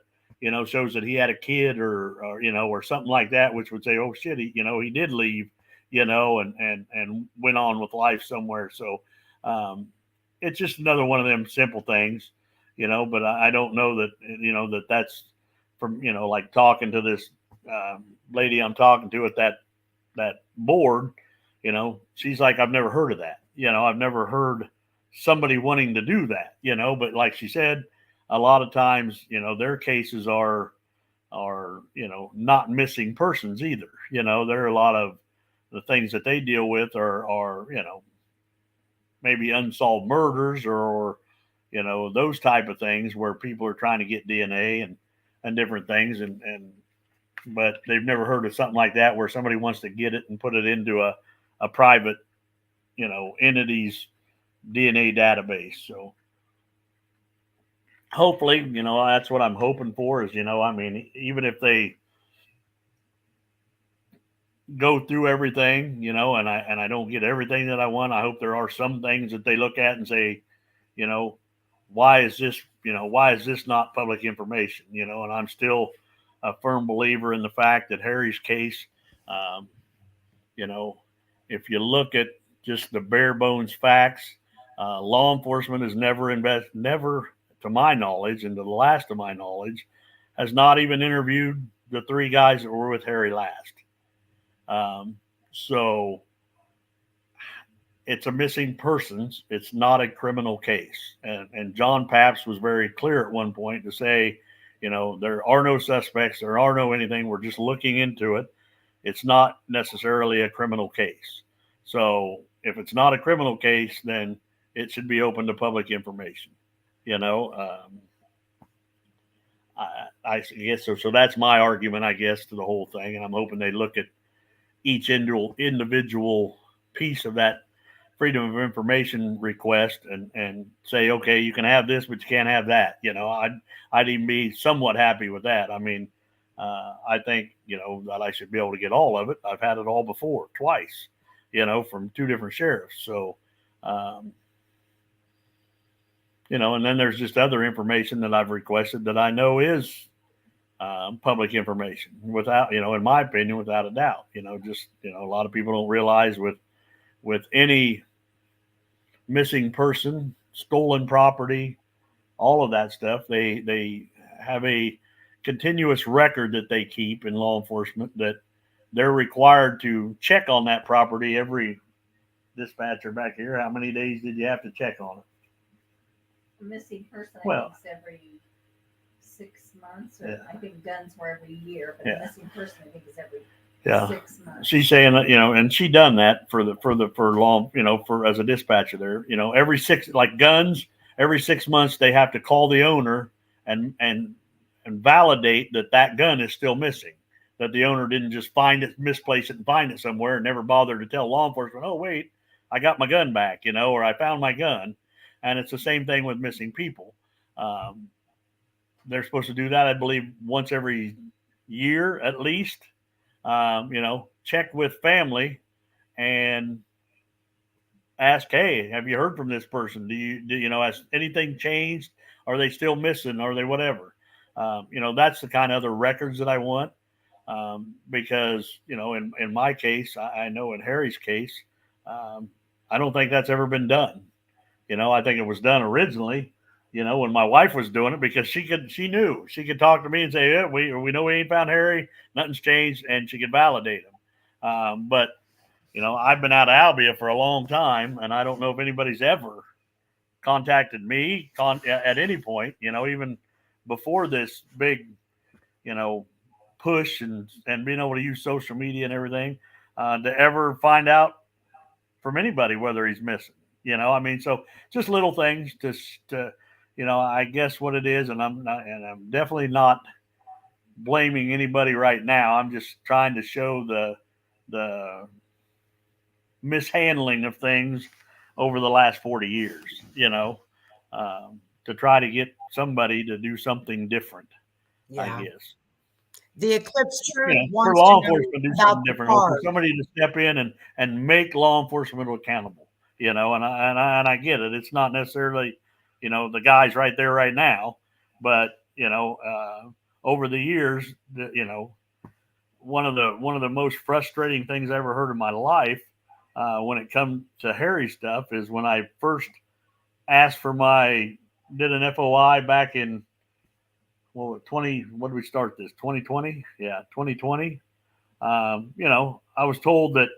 shows that he had a kid or something like that, which would say, oh shit, he did leave, and went on with life somewhere. So it's just another one of them simple things. but I don't know that, that's from, like talking to this lady I'm talking to at that board, she's like, I've never heard of that. I've never heard somebody wanting to do that, but like she said, a lot of times, their cases are, not missing persons either. There are a lot of the things that they deal with are, maybe unsolved murders or those type of things where people are trying to get DNA and different things. But they've never heard of something like that where somebody wants to get it and put it into a private, entity's DNA database. So hopefully, that's what I'm hoping for is, even if they go through everything, and I don't get everything that I want, I hope there are some things that they look at and say, you know, why is this not public information? And I'm still a firm believer in the fact that Harry's case, um, you know, if you look at just the bare bones facts, law enforcement has never, to my knowledge, and to the last of my knowledge, has not even interviewed the three guys that were with Harry last. So it's a missing persons. It's not a criminal case. And John Papps was very clear at one point to say, there are no suspects. There are no anything. We're just looking into it. It's not necessarily a criminal case. So if it's not a criminal case, then it should be open to public information. I guess so. So that's my argument, I guess, to the whole thing. And I'm hoping they look at each individual piece of that freedom of information request and say, okay, you can have this, but you can't have that. I'd even be somewhat happy with that. I mean, I think, that I should be able to get all of it. I've had it all before, twice, from two different sheriffs. So, and then there's just other information that I've requested that I know is public information without, in my opinion, without a doubt, a lot of people don't realize with any missing person, stolen property, all of that stuff, they have a continuous record that they keep in law enforcement that they're required to check on that property every dispatcher back here. How many days did you have to check on it? A missing person, Well, I think, is every 6 months, or yeah. I think guns were every year, but Yeah. a missing person, I think, is every Yeah. 6 months. She's saying that, and she done that for long, for as a dispatcher there, every like guns, every 6 months they have to call the owner and validate that gun is still missing, that the owner didn't just find it, misplace it and find it somewhere and never bothered to tell law enforcement, oh, wait, I got my gun back, or I found my gun. And it's the same thing with missing people. They're supposed to do that, I believe, once every year at least. Check with family and ask, hey, have you heard from this person? Has anything changed? Are they still missing? Are they whatever? That's the kind of other records that I want. Because, in my case, I know in Harry's case, I don't think that's ever been done. I think it was done originally, when my wife was doing it, because she knew she could talk to me and say, yeah, we know we ain't found Harry, nothing's changed, and she could validate him. But I've been out of Albia for a long time, and I don't know if anybody's ever contacted me at any point, even before this big, push and being able to use social media and everything, to ever find out from anybody whether he's missing. So just little things to I guess what it is, and I'm definitely not blaming anybody right now. I'm just trying to show the mishandling of things over the last 40 years, to try to get somebody to do something different, Yeah. I guess. The Eclipse Church For wants law to know enforcement to do about something the different, or for card. somebody to step in and make law enforcement accountable, and I get it. It's not necessarily, the guys right there right now, but over the years, one of the most frustrating things I ever heard in my life, when it comes to Harry stuff, is when I first asked for my did an FOI back in, well, 20, what did we start this? 2020? Yeah, 2020. I was told that,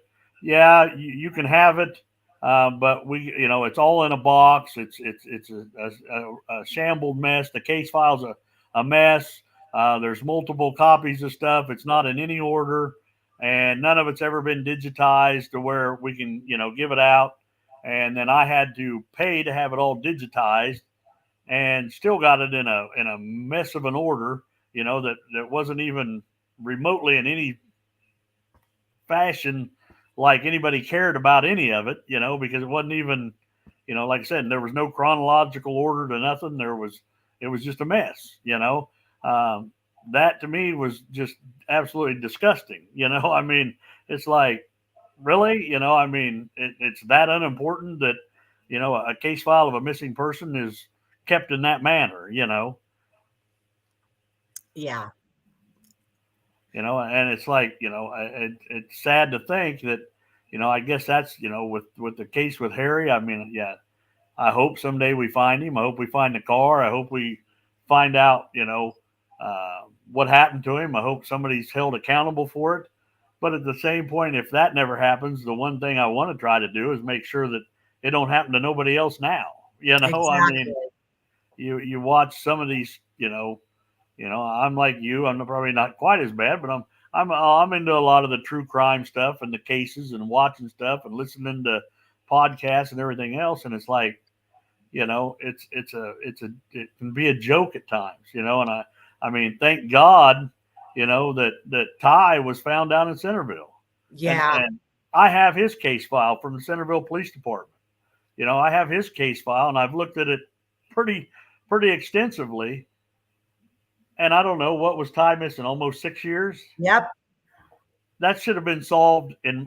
yeah, you can have it, but it's all in a box. It's a shambled mess. The case file's a mess. There's multiple copies of stuff. It's not in any order, and none of it's ever been digitized to where we can, give it out. And then I had to pay to have it all digitized, and still got it in a mess of an order, that wasn't even remotely in any fashion like anybody cared about any of it, because it wasn't even, like I said, there was no chronological order to nothing. It was just a mess, that to me was just absolutely disgusting. I mean, it's like, really, it's that unimportant that, a case file of a missing person is kept in that manner, Yeah. And it's like, it's sad to think that, I guess that's, with the case with Harry. I mean, yeah, I hope someday we find him. I hope we find the car. I hope we find out, what happened to him. I hope somebody's held accountable for it. But at the same point, if that never happens, the one thing I want to try to do is make sure that it don't happen to nobody else now. Exactly. I mean, you watch some of these, I'm like you. I'm probably not quite as bad, but I'm into a lot of the true crime stuff and the cases and watching stuff and listening to podcasts and everything else. And it's like, it can be a joke at times, and I mean, thank God, that Ty was found down in Centerville. Yeah. And I have his case file from the Centerville Police Department. I have his case file, and I've looked at it pretty extensively. And I don't know, what was Ty missing, almost 6 years? Yep. That should have been solved in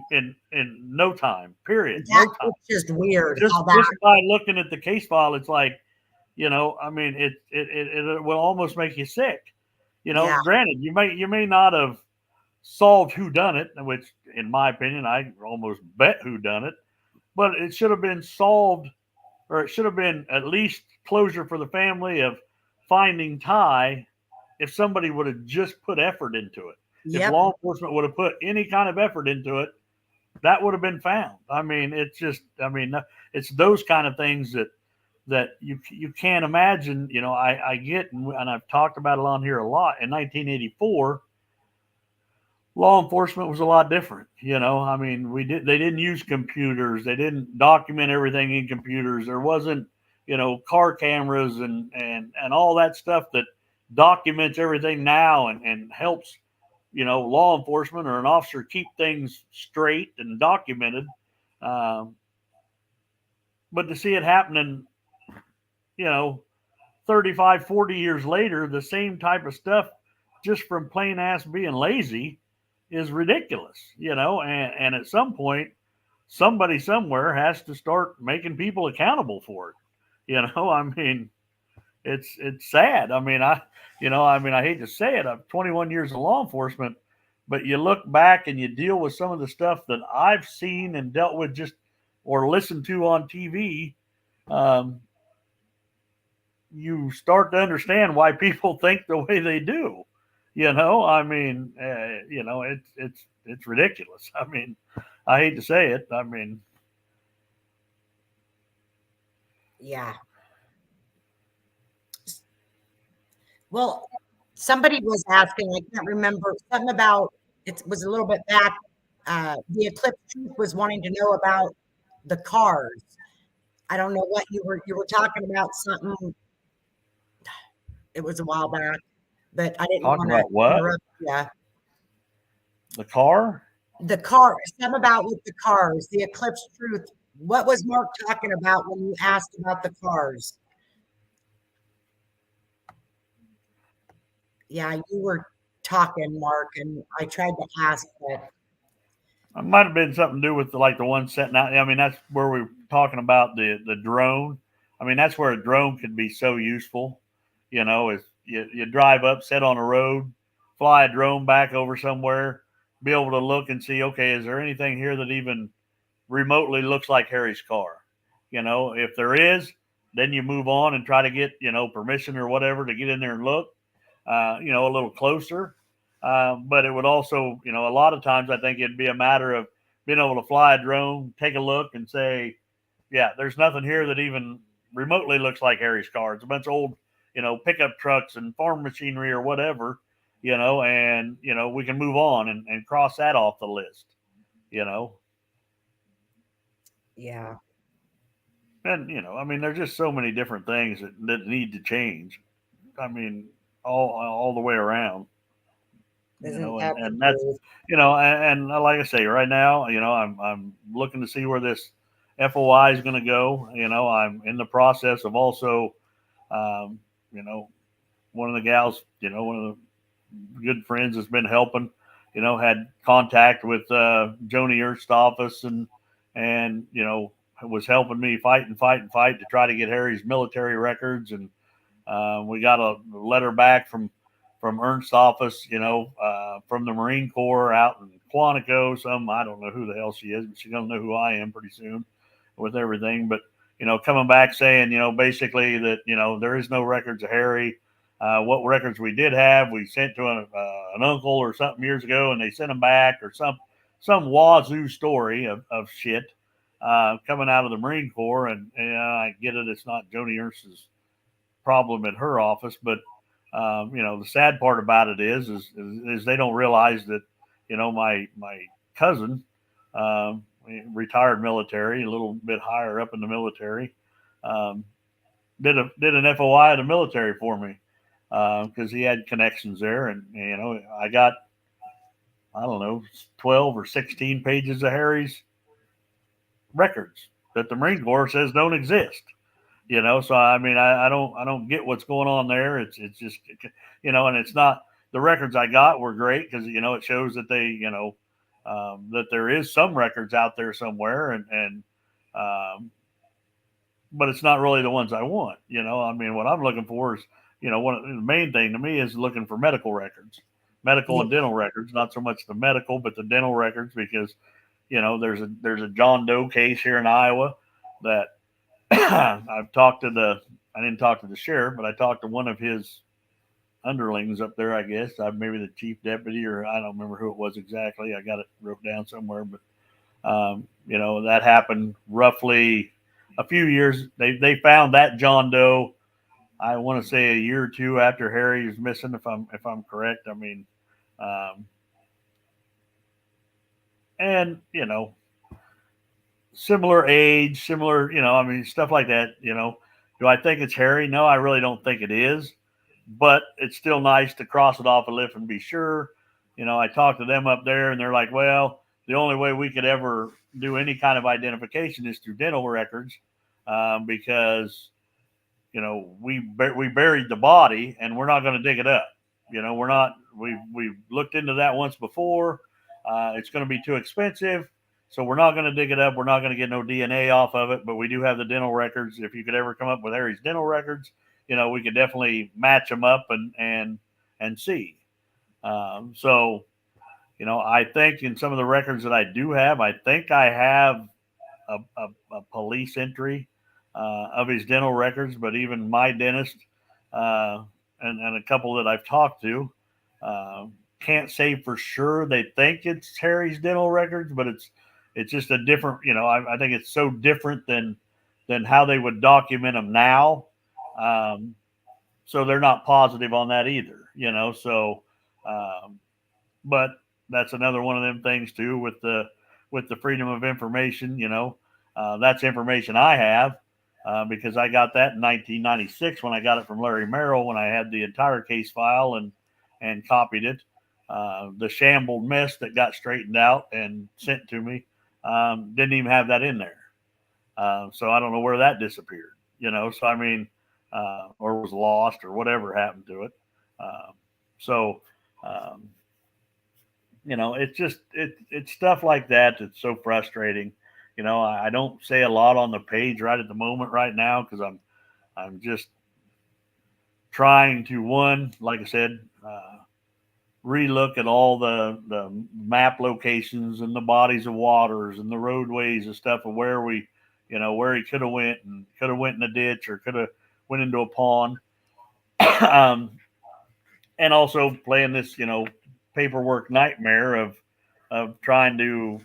no time, period. That's No time. just weird. Just by looking at the case file, it's like, I mean, it will almost make you sick. Yeah. Granted, you may not have solved who done it, which in my opinion, I almost bet who done it, but it should have been solved, or it should have been at least closure for the family of finding Ty if somebody would have just put effort into it. Yep. If law enforcement would have put any kind of effort into it, that would have been found. I mean, it's those kind of things that you can't imagine. I get, and I've talked about it on here a lot. In 1984, law enforcement was a lot different. I mean, they didn't use computers. They didn't document everything in computers. There wasn't, car cameras and all that stuff that documents everything now and helps, law enforcement or an officer keep things straight and documented. But to see it happening, 35, 40 years later, the same type of stuff just from plain ass being lazy is ridiculous, and at some point, somebody somewhere has to start making people accountable for it. I mean, it's sad. I mean, I hate to say it. I'm 21 years in law enforcement, but you look back and you deal with some of the stuff that I've seen and dealt with just or listened to on TV. You start to understand why people think the way they do. I mean, it's ridiculous. I mean, I hate to say it. I mean, yeah. Well, somebody was asking, I can't remember, something about, it was a little bit back. The Eclipse Truth was wanting to know about the cars. I don't know what you were talking about, something. It was a while back, but I didn't want to interrupt. Yeah. The car? The car, something about with the cars, the Eclipse Truth. What was Mark talking about when you asked about the cars? Yeah, you were talking, Mark, and I tried to ask, but it might have been something to do with the one setting out. I mean, that's where we were talking about the drone. I mean, that's where a drone could be so useful. Is you drive up, sit on a road, fly a drone back over somewhere, be able to look and see, okay, is there anything here that even remotely looks like Harry's car? If there is, then you move on and try to get, permission or whatever to get in there and look, a little closer. But it would also, a lot of times I think it'd be a matter of being able to fly a drone, take a look and say, yeah, there's nothing here that even remotely looks like Harry's car. It's a bunch of old, pickup trucks and farm machinery or whatever, and, we can move on and cross that off the list, Yeah. And, I mean, there's just so many different things that need to change. I mean, all the way around. Isn't that the And that's, truth? and like I say, right now, I'm looking to see where this FOI is going to go. I'm in the process of also, um, one of the gals, one of the good friends has been helping, had contact with Joni Erst's office and, was helping me fight to try to get Harry's military records. And we got a letter back from Ernst's office, from the Marine Corps out in Quantico. I don't know who the hell she is, but she's going to know who I am pretty soon with everything. But, coming back saying, basically that, there is no records of Harry. What records we did have, we sent to an uncle or something years ago, and they sent them back, or some wazoo story of shit coming out of the Marine Corps. And I get it, it's not Joni Ernst's problem at her office, but the sad part about it is they don't realize that, my cousin, retired military, a little bit higher up in the military, did an FOI of the military for me because he had connections there, and I got, I don't know, 12 or 16 pages of Harry's records that the Marine Corps says don't exist. So I mean, I don't get what's going on there. It's just, and it's not, the records I got were great because it shows that they, that there is some records out there somewhere, and but it's not really the ones I want. I mean, what I'm looking for is, the main thing to me is looking for medical records, medical and dental records, not so much the medical, but the dental records, because there's a John Doe case here in Iowa that I've talked to I didn't talk to the sheriff, but I talked to one of his underlings up there, I guess. Maybe the chief deputy, or I don't remember who it was exactly. I got it wrote down somewhere, but that happened roughly a few years. They found that John Doe, I want to say a year or two after Harry was missing, if I'm correct. I mean, and similar age, similar, I mean, stuff like that. Do I think it's Harry? No, I really don't think it is, but it's still nice to cross it off a list and be sure. I talked to them up there, and they're like, well, the only way we could ever do any kind of identification is through dental records, because we buried the body and we're not going to dig it up. We're not. We've looked into that once before. It's going to be too expensive. So we're not going to dig it up. We're not going to get no DNA off of it, but we do have the dental records. If you could ever come up with Harry's dental records, we could definitely match them up and see. So, I think in some of the records that I do have, I think I have a police entry of his dental records, but even my dentist and a couple that I've talked to can't say for sure they think it's Harry's dental records, but it's just a different, I think it's so different than how they would document them now. So they're not positive on that either, so, but that's another one of them things too, with the freedom of information, that's information I have, because I got that in 1996 when I got it from Larry Merrill, when I had the entire case file and copied it. The shambled mess that got straightened out and sent to me didn't even have that in there. So I don't know where that disappeared, so I mean, or was lost or whatever happened to it. So, it's just, it's stuff like that that's so frustrating. I don't say a lot on the page right at the moment right now, because I'm just trying to, one, like I said, relook at all the map locations and the bodies of waters and the roadways and stuff of where we where he could have went in a ditch or could have went into a pond. um, and also playing this, paperwork nightmare of trying to,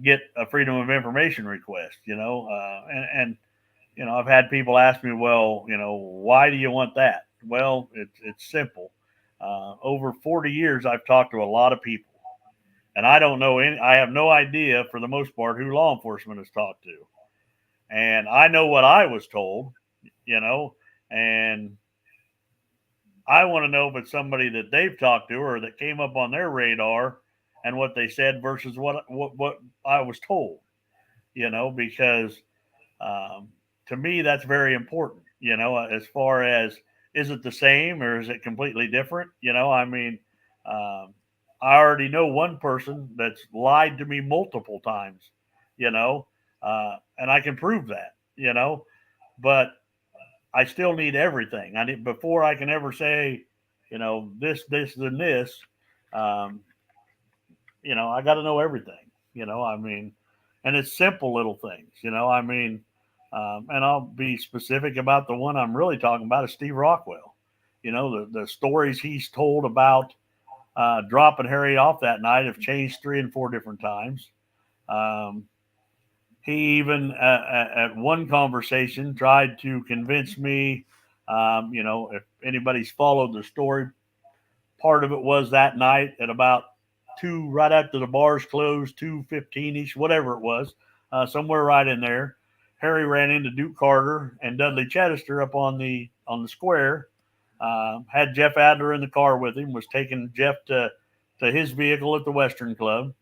get a freedom of information request, and I've had people ask me, well, why do you want that? Well, it's simple. Over 40 years, I've talked to a lot of people, and I have no idea for the most part who law enforcement has talked to. And I know what I was told, and I want to know if it's somebody that they've talked to or that came up on their radar and what they said versus what I was told, because um, to me, that's very important, as far as is it the same or is it completely different? I already know one person that's lied to me multiple times, and I can prove that, but I still need everything. I need before I can ever say, this, and this. Um, I got to know everything. And it's simple little things. And I'll be specific about the one I'm really talking about is Steve Rockwell. The stories he's told about dropping Harry off that night have changed 3 and 4 different times. Um, he even at one conversation tried to convince me, if anybody's followed the story, part of it was that night at about 2, right after the bars closed, 2:15 ish, whatever it was, somewhere right in there. Harry ran into Duke Carter and Dudley Chedester up on the square. Had Jeff Adler in the car with him. Was taking Jeff to his vehicle at the Western Club.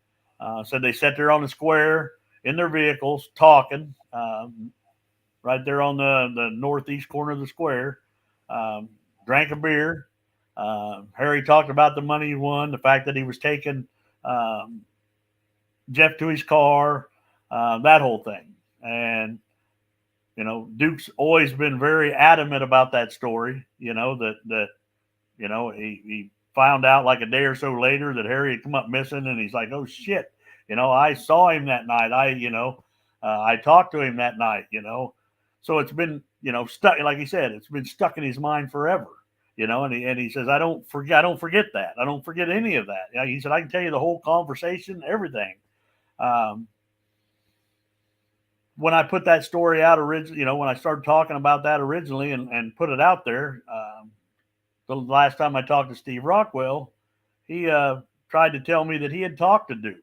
Said they sat there on the square in their vehicles talking, right there on the northeast corner of the square. Drank a beer. Harry talked about the money he won, the fact that he was taking Jeff to his car, that whole thing. And, Duke's always been very adamant about that story, that he found out like a day or so later that Harry had come up missing, and he's like, oh shit, I saw him that night. I talked to him that night, so it's been, stuck, like he said, it's been stuck in his mind forever. And he says, I don't forget that. I don't forget any of that. He said, I can tell you the whole conversation, everything. When I put that story out originally, when I started talking about that originally and put it out there, the last time I talked to Steve Rockwell, he tried to tell me that he had talked to Duke,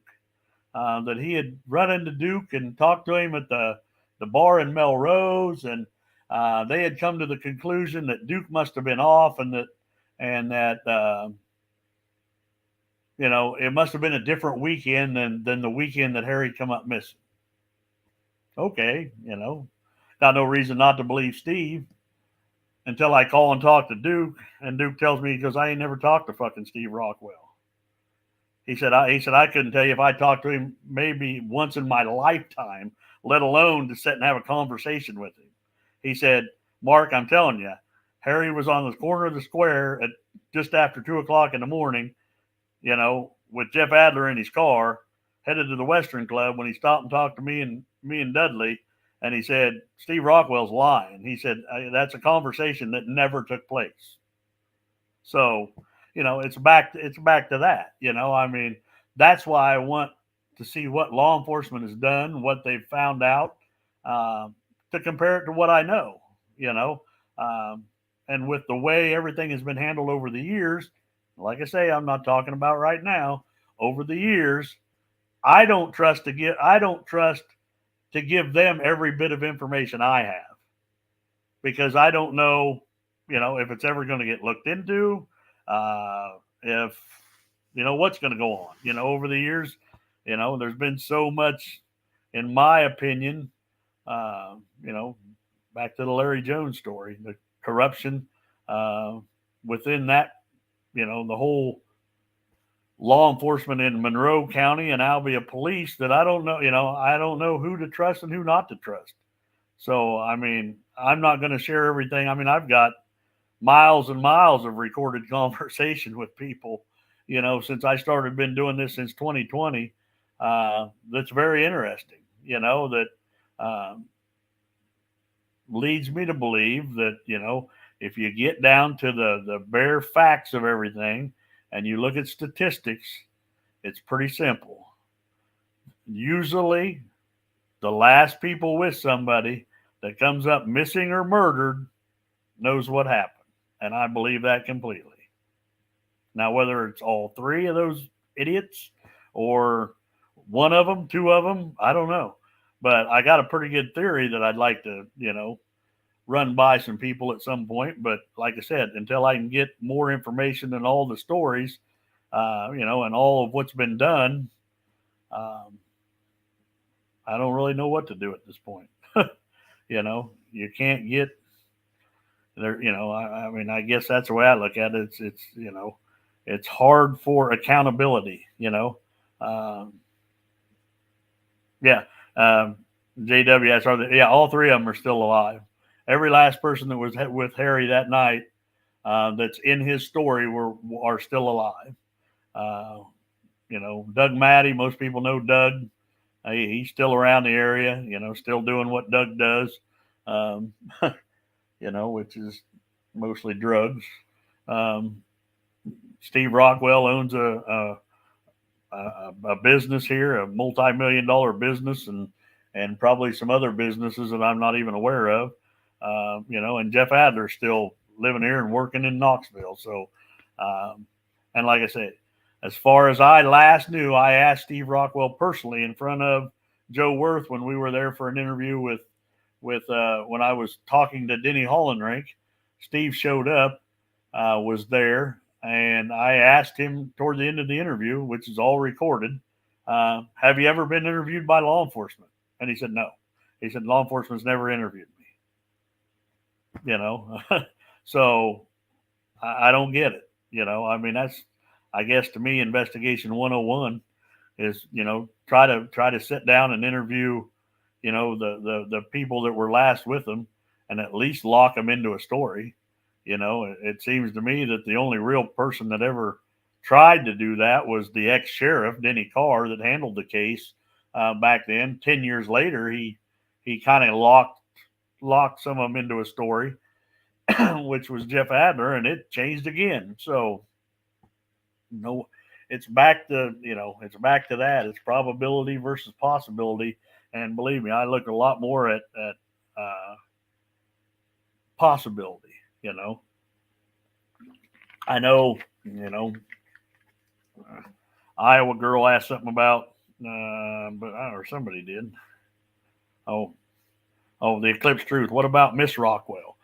that he had run into Duke and talked to him at the bar in Melrose, and they had come to the conclusion that Duke must have been off, and that it must have been a different weekend than the weekend that Harry come up missing. Okay, got no reason not to believe Steve until I call and talk to Duke, and Duke tells me, he goes, I ain't never talked to fucking Steve Rockwell. He said I couldn't tell you if I talked to him maybe once in my lifetime, let alone to sit and have a conversation with him. He said, Mark, I'm telling you, Harry was on the corner of the square at just after 2:00 in the morning, with Jeff Adler in his car, headed to the Western Club, when he stopped and talked to me and Dudley. And he said, Steve Rockwell's lying. He said, that's a conversation that never took place. So, it's back to that, that's why I want to see what law enforcement has done, what they've found out, to compare it to what I know, and with the way everything has been handled over the years, like I say, I'm not talking about right now, over the years, I don't trust to give them every bit of information I have, because I don't know, if it's ever going to get looked into, if, what's going to go on, over the years, there's been so much, in my opinion, back to the Larry Jones story, the corruption, within that, the whole law enforcement in Monroe County and Albia Police, that I don't know, I don't know who to trust and who not to trust. So, I'm not going to share everything. I've got miles and miles of recorded conversation with people, since I been doing this since 2020. That's very interesting, that um, leads me to believe that, if you get down to the bare facts of everything and you look at statistics, it's pretty simple. Usually, the last people with somebody that comes up missing or murdered knows what happened. And I believe that completely. Now, whether it's all three of those idiots or one of them, two of them, I don't know. But I got a pretty good theory that I'd like to, run by some people at some point. But like I said, until I can get more information and all the stories, and all of what's been done, I don't really know what to do at this point. You can't get there. I mean, I guess that's the way I look at it. It's hard for accountability. Yeah. JWS all three of them are still alive. Every last person that was with Harry that night, that's in his story are still alive. Doug Matty, most people know Doug. He's still around the area, still doing what Doug does, which is mostly drugs. Steve Rockwell owns a business here, a multi-million-dollar business, and probably some other businesses that I'm not even aware of. And Jeff Adler's still living here and working in Knoxville. So, and like I said, as far as I last knew, I asked Steve Rockwell personally in front of Joe Worth when we were there for an interview with when I was talking to Denny Hollenrink. Steve showed up, was there, and I asked him toward the end of the interview, which is all recorded, have you ever been interviewed by law enforcement? And he said no. He said law enforcement's never interviewed me. So I don't get it. I mean, that's, I guess, to me, investigation 101 is, try to sit down and interview, the people that were last with them and at least lock them into a story. It seems to me that the only real person that ever tried to do that was the ex-sheriff, Denny Carr, that handled the case back then. 10 years later, he kind of locked some of them into a story, which was Jeff Adler, and it changed again. So, it's back to that. It's probability versus possibility. And believe me, I look a lot more at possibility. I know, Iowa girl asked something about, or somebody did. Oh, the Eclipse Truth. What about Miss Rockwell?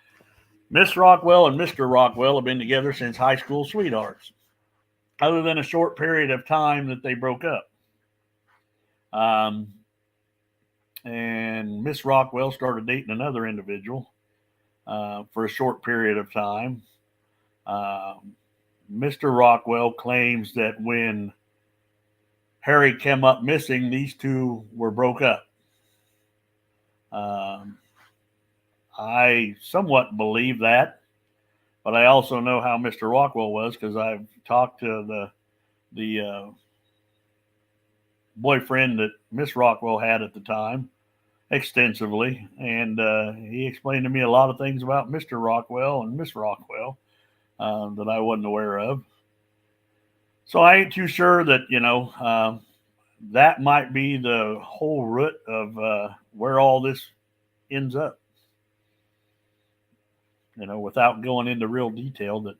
Miss Rockwell and Mr. Rockwell have been together since high school sweethearts, other than a short period of time that they broke up. And Miss Rockwell started dating another individual for a short period of time. Mr. Rockwell claims that when Harry came up missing, these two were broke up. I somewhat believe that, but I also know how Mr. Rockwell was because I've talked to the boyfriend that Miss Rockwell had at the time extensively, and he explained to me a lot of things about Mr. Rockwell and Miss Rockwell that I wasn't aware of. So I ain't too sure that that might be the whole root of where all this ends up. Without going into real detail, that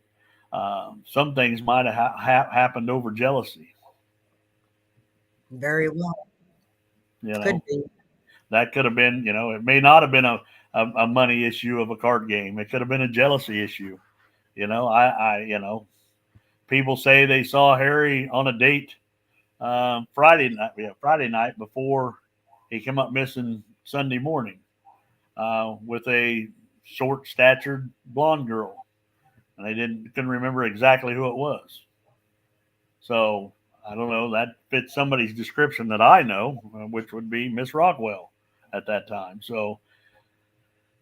some things might have happened over jealousy. Very well. Could be. That could have been, it may not have been a money issue of a card game. It could have been a jealousy issue. People say they saw Harry on a date Friday night before he came up missing Sunday morning with a short-statured blonde girl, and they couldn't remember exactly who it was. So I don't know. That fits somebody's description that I know, which would be Miss Rockwell at that time. So,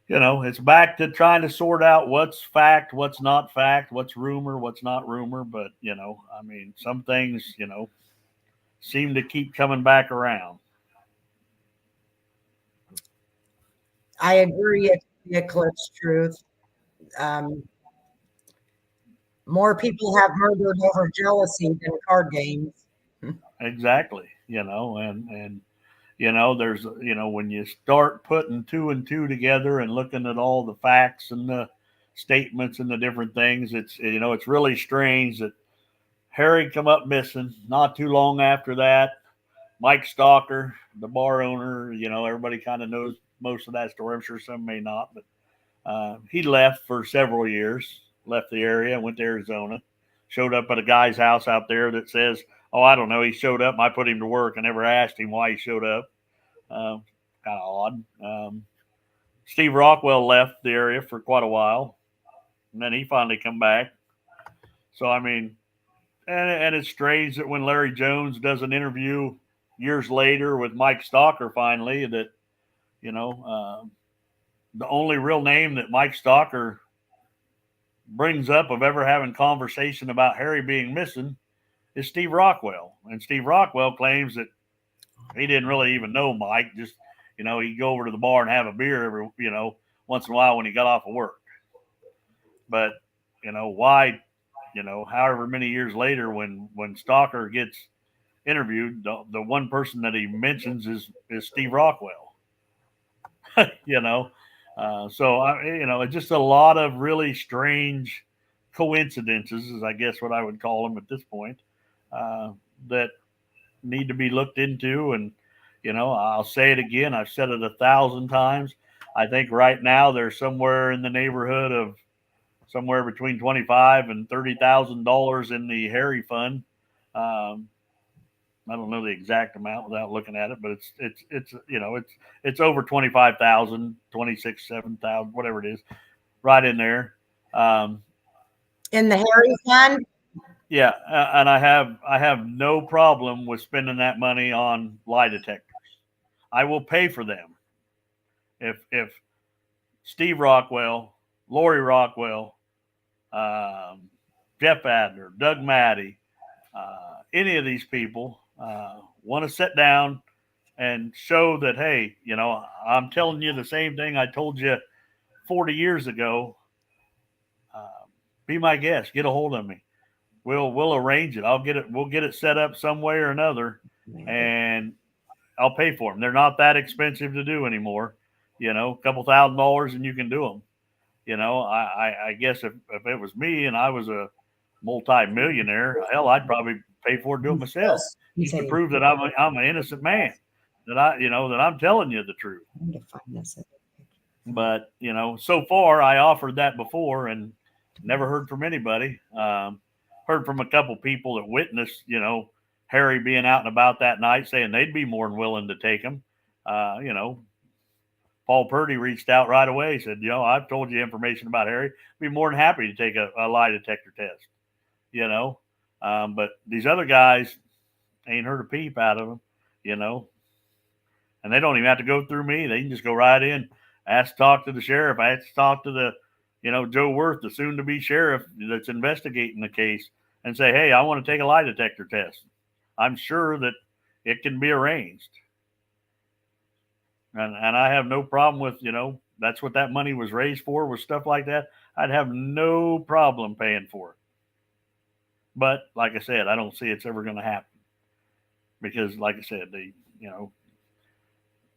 it's back to trying to sort out what's fact, what's not fact, what's rumor, what's not rumor. But, I mean, some things, seem to keep coming back around. I agree. It's the eclipse truth. More people have murdered over jealousy than card games. Exactly. And there's when you start putting two and two together and looking at all the facts and the statements and the different things, it's really strange that Harry come up missing. Not too long after that, Mike Stalker, the bar owner, everybody kind of knows most of that story. I'm sure some may not, but he left for several years, left the area, went to Arizona, showed up at a guy's house out there that says, oh, I don't know, he showed up and I put him to work. I never asked him why he showed up. Kind of odd. Steve Rockwell left the area for quite a while, and then he finally come back. So, I mean, and it's strange that when Larry Jones does an interview years later with Mike Stalker, finally, that, the only real name that Mike Stalker brings up of ever having conversation about Harry being missing is Steve Rockwell. And Steve Rockwell claims that he didn't really even know Mike. Just, he'd go over to the bar and have a beer every, once in a while when he got off of work. But, why, however many years later when Stalker gets interviewed, the one person that he mentions is Steve Rockwell. So it's just a lot of really strange coincidences, is I guess what I would call them at this point, that need to be looked into. And I'll say it again, I've said it 1,000 times. I think right now there's somewhere in the neighborhood of somewhere between $25,000 and $30,000 in the Harry Fund. I don't know the exact amount without looking at it, but it's over 25,000, 26, 7,000, whatever it is, right in there. In the Harry Fund? Yeah, and I have no problem with spending that money on lie detectors. I will pay for them. If Steve Rockwell, Lori Rockwell, Jeff Adler, Doug Matty, any of these people want to sit down and show that, hey, I'm telling you the same thing I told you 40 years ago. Be my guest. Get a hold of me. We'll arrange it. We'll get it set up some way or another, and I'll pay for them. They're not that expensive to do anymore. A couple $1,000 and you can do them. I guess if it was me and I was a multi-millionaire, hell, I'd probably pay for it, do it myself, just to prove that I'm an innocent man, that I'm telling you the truth. But so far I offered that before and never heard from anybody. Heard from a couple people that witnessed, Harry being out and about that night, saying they'd be more than willing to take him. Paul Purdy reached out right away, said, I've told you information about Harry. Be more than happy to take a lie detector test. But these other guys ain't heard a peep out of them, and they don't even have to go through me. They can just go right in, ask to talk to the sheriff, ask to talk to the, Joe Worth, the soon to be sheriff that's investigating the case, and say, hey, I want to take a lie detector test. I'm sure that it can be arranged. And I have no problem with, that's what that money was raised for, was stuff like that. I'd have no problem paying for it. But like I said, I don't see it's ever going to happen, because like I said, it's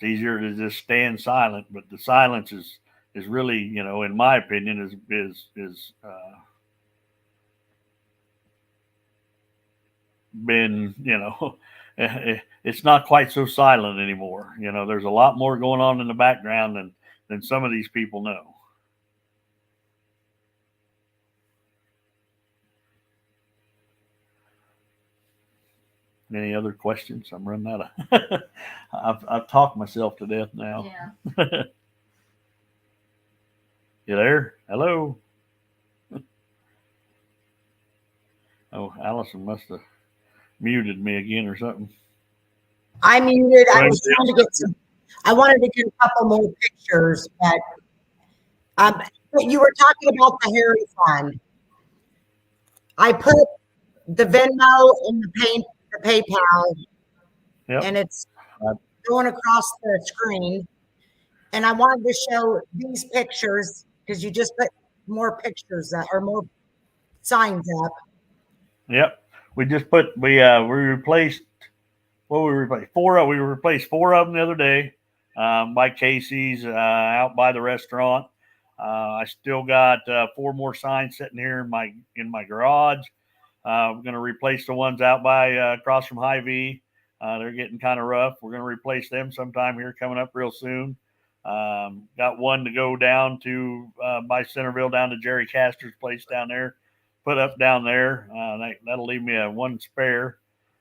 easier to just stand silent, but the silence is really, in my opinion, is been, it's not quite so silent anymore. There's a lot more going on in the background than some of these people know. Any other questions? I'm running out of. I've talked myself to death now. Yeah. You there? Hello. Oh, Allison must have muted me again or something. I muted. I was trying to get some. I wanted to get a couple more pictures, but you were talking about the Harry Fund. I put the Venmo in the PayPal, Yep. and it's going across the screen. And I wanted to show these pictures because you just put more pictures or more signs up. Yep. We just put we replaced we replaced we replaced 4 of them the other day by Casey's out by the restaurant. I still got 4 more signs sitting here in my garage. We're going to replace the ones out by across from Hy-Vee. They're getting kind of rough. We're going to replace them sometime here coming up real soon. Got one to go down to by Centerville down to Jerry Castor's place down there. Put up down there. That'll leave me one spare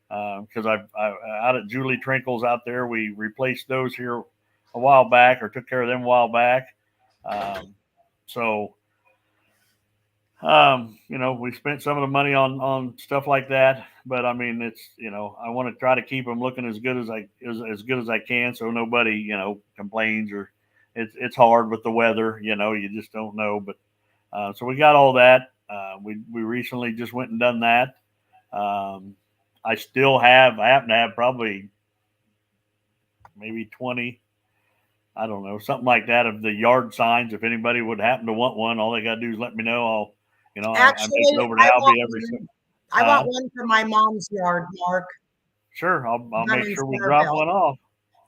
because I out at Julie Trinkle's out there. We replaced those here a while back or took care of them a while back. So we spent some of the money on stuff like that, but I mean, it's, I want to try to keep them looking as good as I can. So nobody, complains or it's hard with the weather, you just don't know. But, so we got all that. We recently just went and done that. I happen to have probably maybe 20, I don't know, something like that of the yard signs. If anybody would happen to want one, all they got to do is let me know. I make it over to Albie I want one for my mom's yard, Mark. Sure, I'll make sure we drop one off.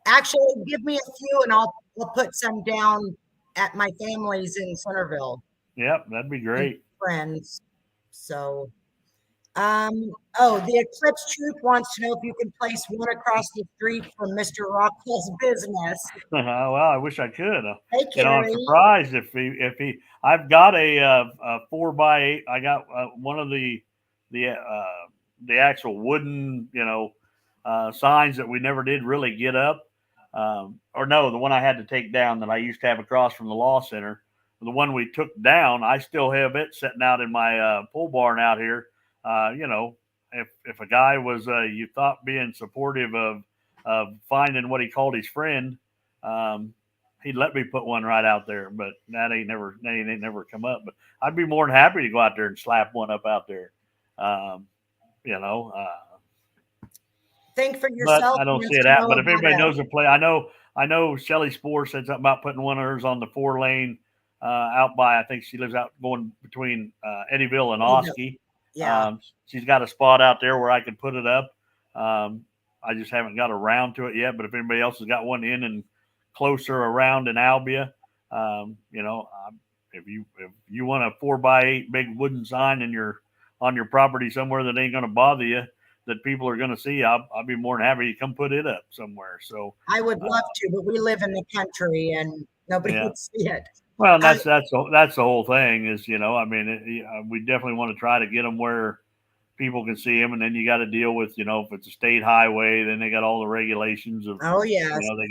Actually, give me a few, and I'll put some down at my family's in Centerville. Yep, that'd be great. Friends. So, the Eclipse Truth wants to know if you can place one across the street from Mr. Rockwell's business. Well, I wish I could. Hey, I'm surprised if he. I've got a 4x8. I got one of the actual wooden, signs that we never did really get up. Or no, the one I had to take down that I used to have across from the law center. The one we took down, I still have it sitting out in my pole barn out here. If a guy was you thought being supportive of finding what he called his friend, he'd let me put one right out there. But that ain't never come up. But I'd be more than happy to go out there and slap one up out there. Think for yourself. But I don't see it out. But if anybody knows a play, I know Shelly Spore said something about putting one of hers on the 4-lane out by. I think she lives out going between Eddyville and Oski. Yeah. She's got a spot out there where I could put it up. I just haven't got around to it yet. But if anybody else has got one in and closer around in Albia, if you want a 4x8 big wooden sign on your property somewhere that ain't going to bother you, that people are going to see, I'll be more than happy to come put it up somewhere. So I would love to, but we live in the country and nobody would see it. Well, that's the whole thing is, we definitely want to try to get them where people can see them. And then you got to deal with, if it's a state highway, then they got all the regulations of, they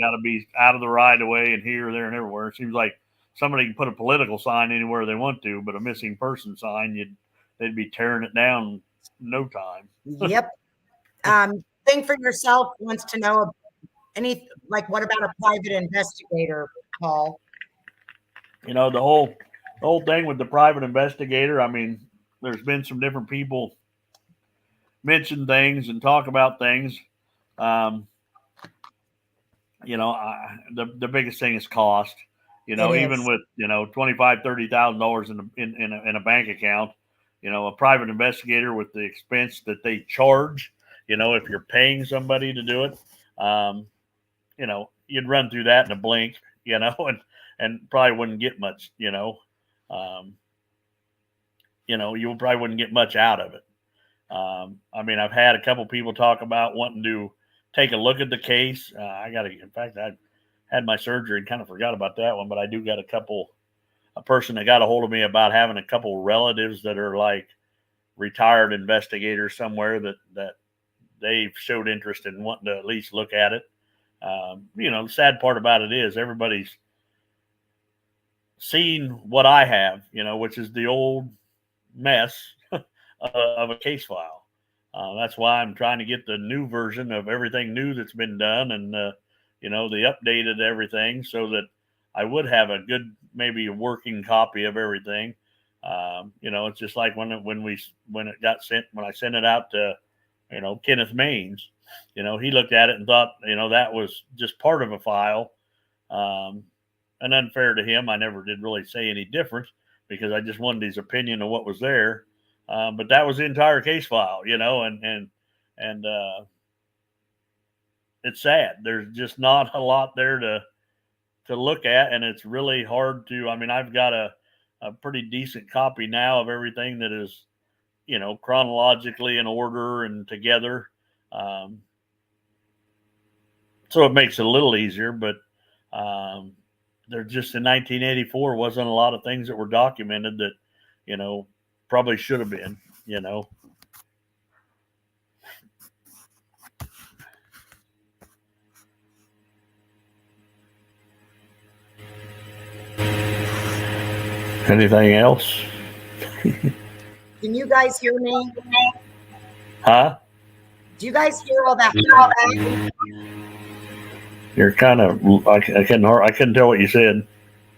got to be out of the right of way and here, there, and everywhere. It seems like somebody can put a political sign anywhere they want to, but a missing person sign, they'd be tearing it down in no time. Yep. Think for yourself wants to know what about a private investigator, Paul? The whole thing with the private investigator, I mean, there's been some different people mention things and talk about things. The biggest thing is cost. Even with $25,000-$30,000 in a bank account, a private investigator with the expense that they charge, if you're paying somebody to do it, you'd run through that in a blink, and probably wouldn't get much, you probably wouldn't get much out of it. I've had a couple people talk about wanting to take a look at the case. In fact, I had my surgery and kind of forgot about that one, but I do got a person that got a hold of me about having a couple relatives that are like retired investigators somewhere that they've showed interest in wanting to at least look at it. The sad part about it is everybody's seen what I have, which is the old mess of a case file. That's why I'm trying to get the new version of everything new that's been done and, the updated everything so that I would have a good, maybe a working copy of everything. It's just like when I sent it out to, Kenneth Maines, he looked at it and thought, that was just part of a file. and unfair to him, I never did really say any different because I just wanted his opinion of what was there. But that was the entire case file, and it's sad. There's just not a lot there to look at, and it's really hard to. I mean, I've got a pretty decent copy now of everything that is, chronologically in order and together. So it makes it a little easier, but there just in 1984 wasn't a lot of things that were documented that, probably should have been. Anything else? Can you guys hear me? Huh? Do you guys hear all that feedback? You're kind of. I couldn't tell what you said.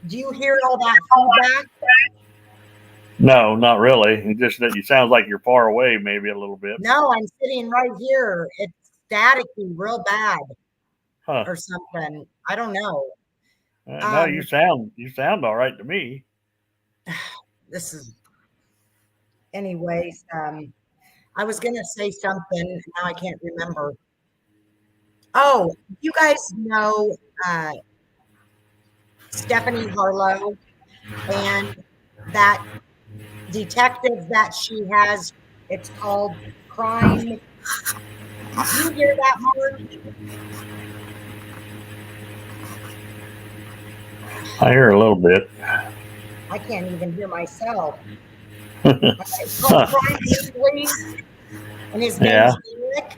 Do you hear all that feedback? No, not really. It sounds like you're far away, maybe a little bit. No, I'm sitting right here. It's staticky real bad or something. I don't know. No, you sound all right to me. This is, anyways. I was gonna say something. Now I can't remember. Oh, you guys know Stephanie Harlow and that detective that she has. It's called Crime. Do you hear that, Mark? I hear a little bit. I can't even hear myself. It's called Crime Weekly, and his name's Eric.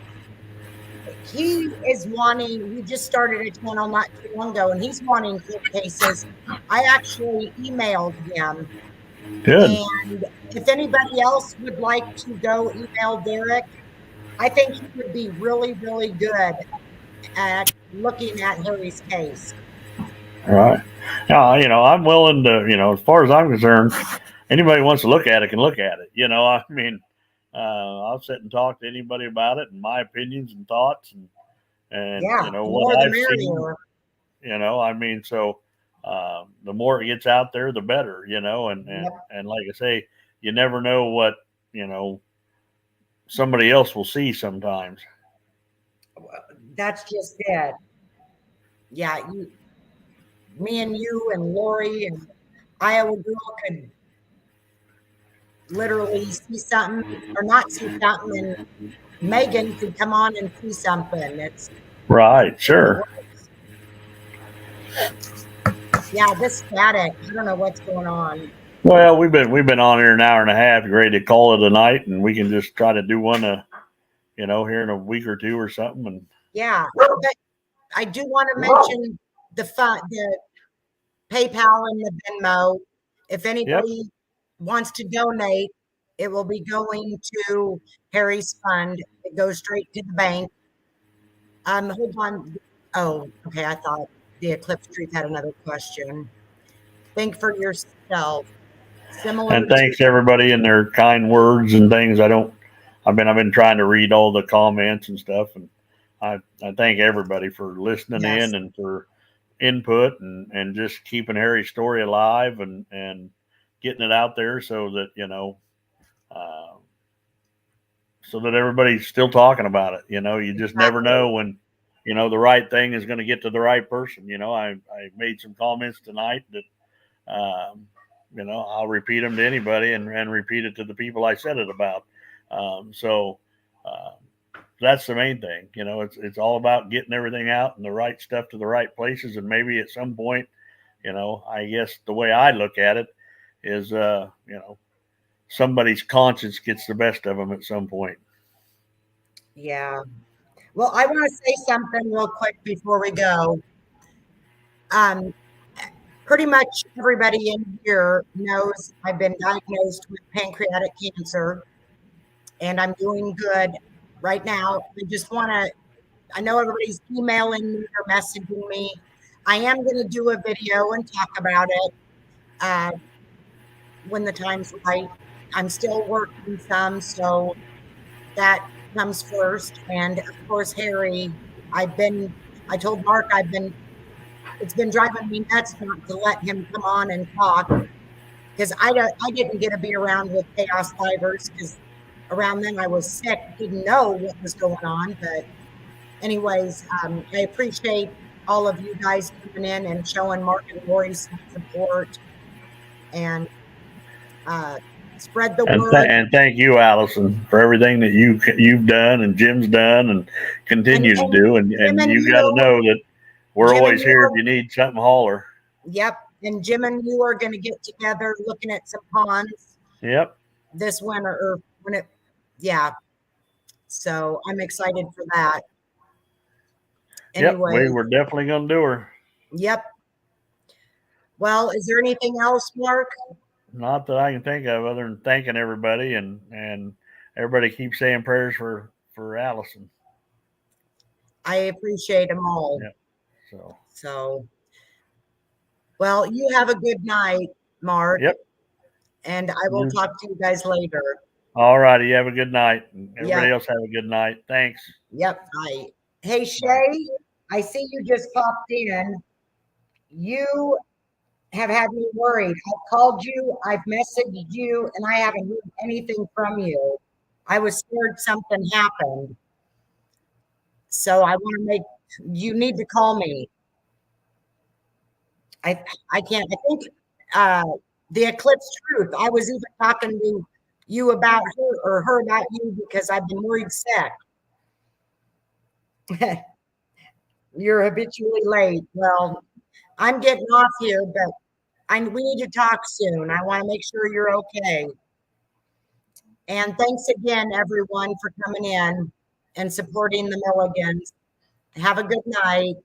He is wanting, he just started a channel not too long ago, and he's wanting court cases. I actually emailed him. Good. And if anybody else would like to go email Derek, I think he would be really, really good at looking at Harry's case. All right. Yeah, I'm willing to, as far as I'm concerned, anybody wants to look at it can look at it. I mean, I'll sit and talk to anybody about it and my opinions and thoughts and what I've seen. I mean, so the more it gets out there, the better. And like I say, you never know what somebody else will see sometimes. That's just it. Yeah, me and you and Lori and Iowa Girl could literally see something or not see something, and Megan could come on and see something. It's right, sure. Yeah, this static. I don't know what's going on. Well, we've been on here an hour and a half, ready to call it a night, and we can just try to do one, here in a week or two or something. And yeah, but I do want to mention the PayPal and the Venmo. If anybody wants to donate, it will be going to Harry's fund. It goes straight to the bank. Hold on. Oh, okay. I thought the Eclipse Truth had another question. Think for yourself. Similar. And thanks everybody and their kind words and things. I've been trying to read all the comments and stuff, and I thank everybody for listening in and for input and just keeping Harry's story alive and getting it out there so that so that everybody's still talking about it. You just never know when the right thing is going to get to the right person. I made some comments tonight that I'll repeat them to anybody and repeat it to the people I said it about. So that's the main thing. It's all about getting everything out and the right stuff to the right places. And maybe at some point, I guess the way I look at it is, somebody's conscience gets the best of them at some point. Yeah. Well, I want to say something real quick before we go. Pretty much everybody in here knows I've been diagnosed with pancreatic cancer, and I'm doing good right now. I know everybody's emailing me or messaging me. I am going to do a video and talk about it when the time's right. I'm still working some, so that comes first. And of course, Harry, I told Mark I've been it's been driving me nuts not to let him come on and talk, because I didn't get to be around with Chaos Divers, because around then I was sick, didn't know what was going on. But anyways, I appreciate all of you guys coming in and showing Mark and Lori some support, and spread the word. And thank you, Allison, for everything that you've done and Jim's done and continue to do. And you got to know that we're always here if you need something. Holler. Yep. And Jim and you are going to get together looking at some ponds. Yep. This winter, or when it, yeah. So I'm excited for that. Anyway, yep, we're definitely going to do her. Yep. Well, is there anything else, Mark? Not that I can think of, other than thanking everybody, and everybody keeps saying prayers for Allison. I appreciate them all. Yep. So, well, you have a good night, Mark. Yep. And I will talk to you guys later. All righty. You have a good night. Everybody else have a good night. Thanks. Yep. Bye. Hey, Shay, I see you just popped in. You have had me worried. I've called you, I've messaged you, and I haven't heard anything from you. I was scared something happened. So I want to make, you need to call me. I can't, I think the Eclipse Truth, I was even talking to you about her, or her about you, because I've been worried sick. You're habitually late. Well, I'm getting off here, but we need to talk soon. I want to make sure you're okay. And thanks again, everyone, for coming in and supporting the Milligans. Have a good night.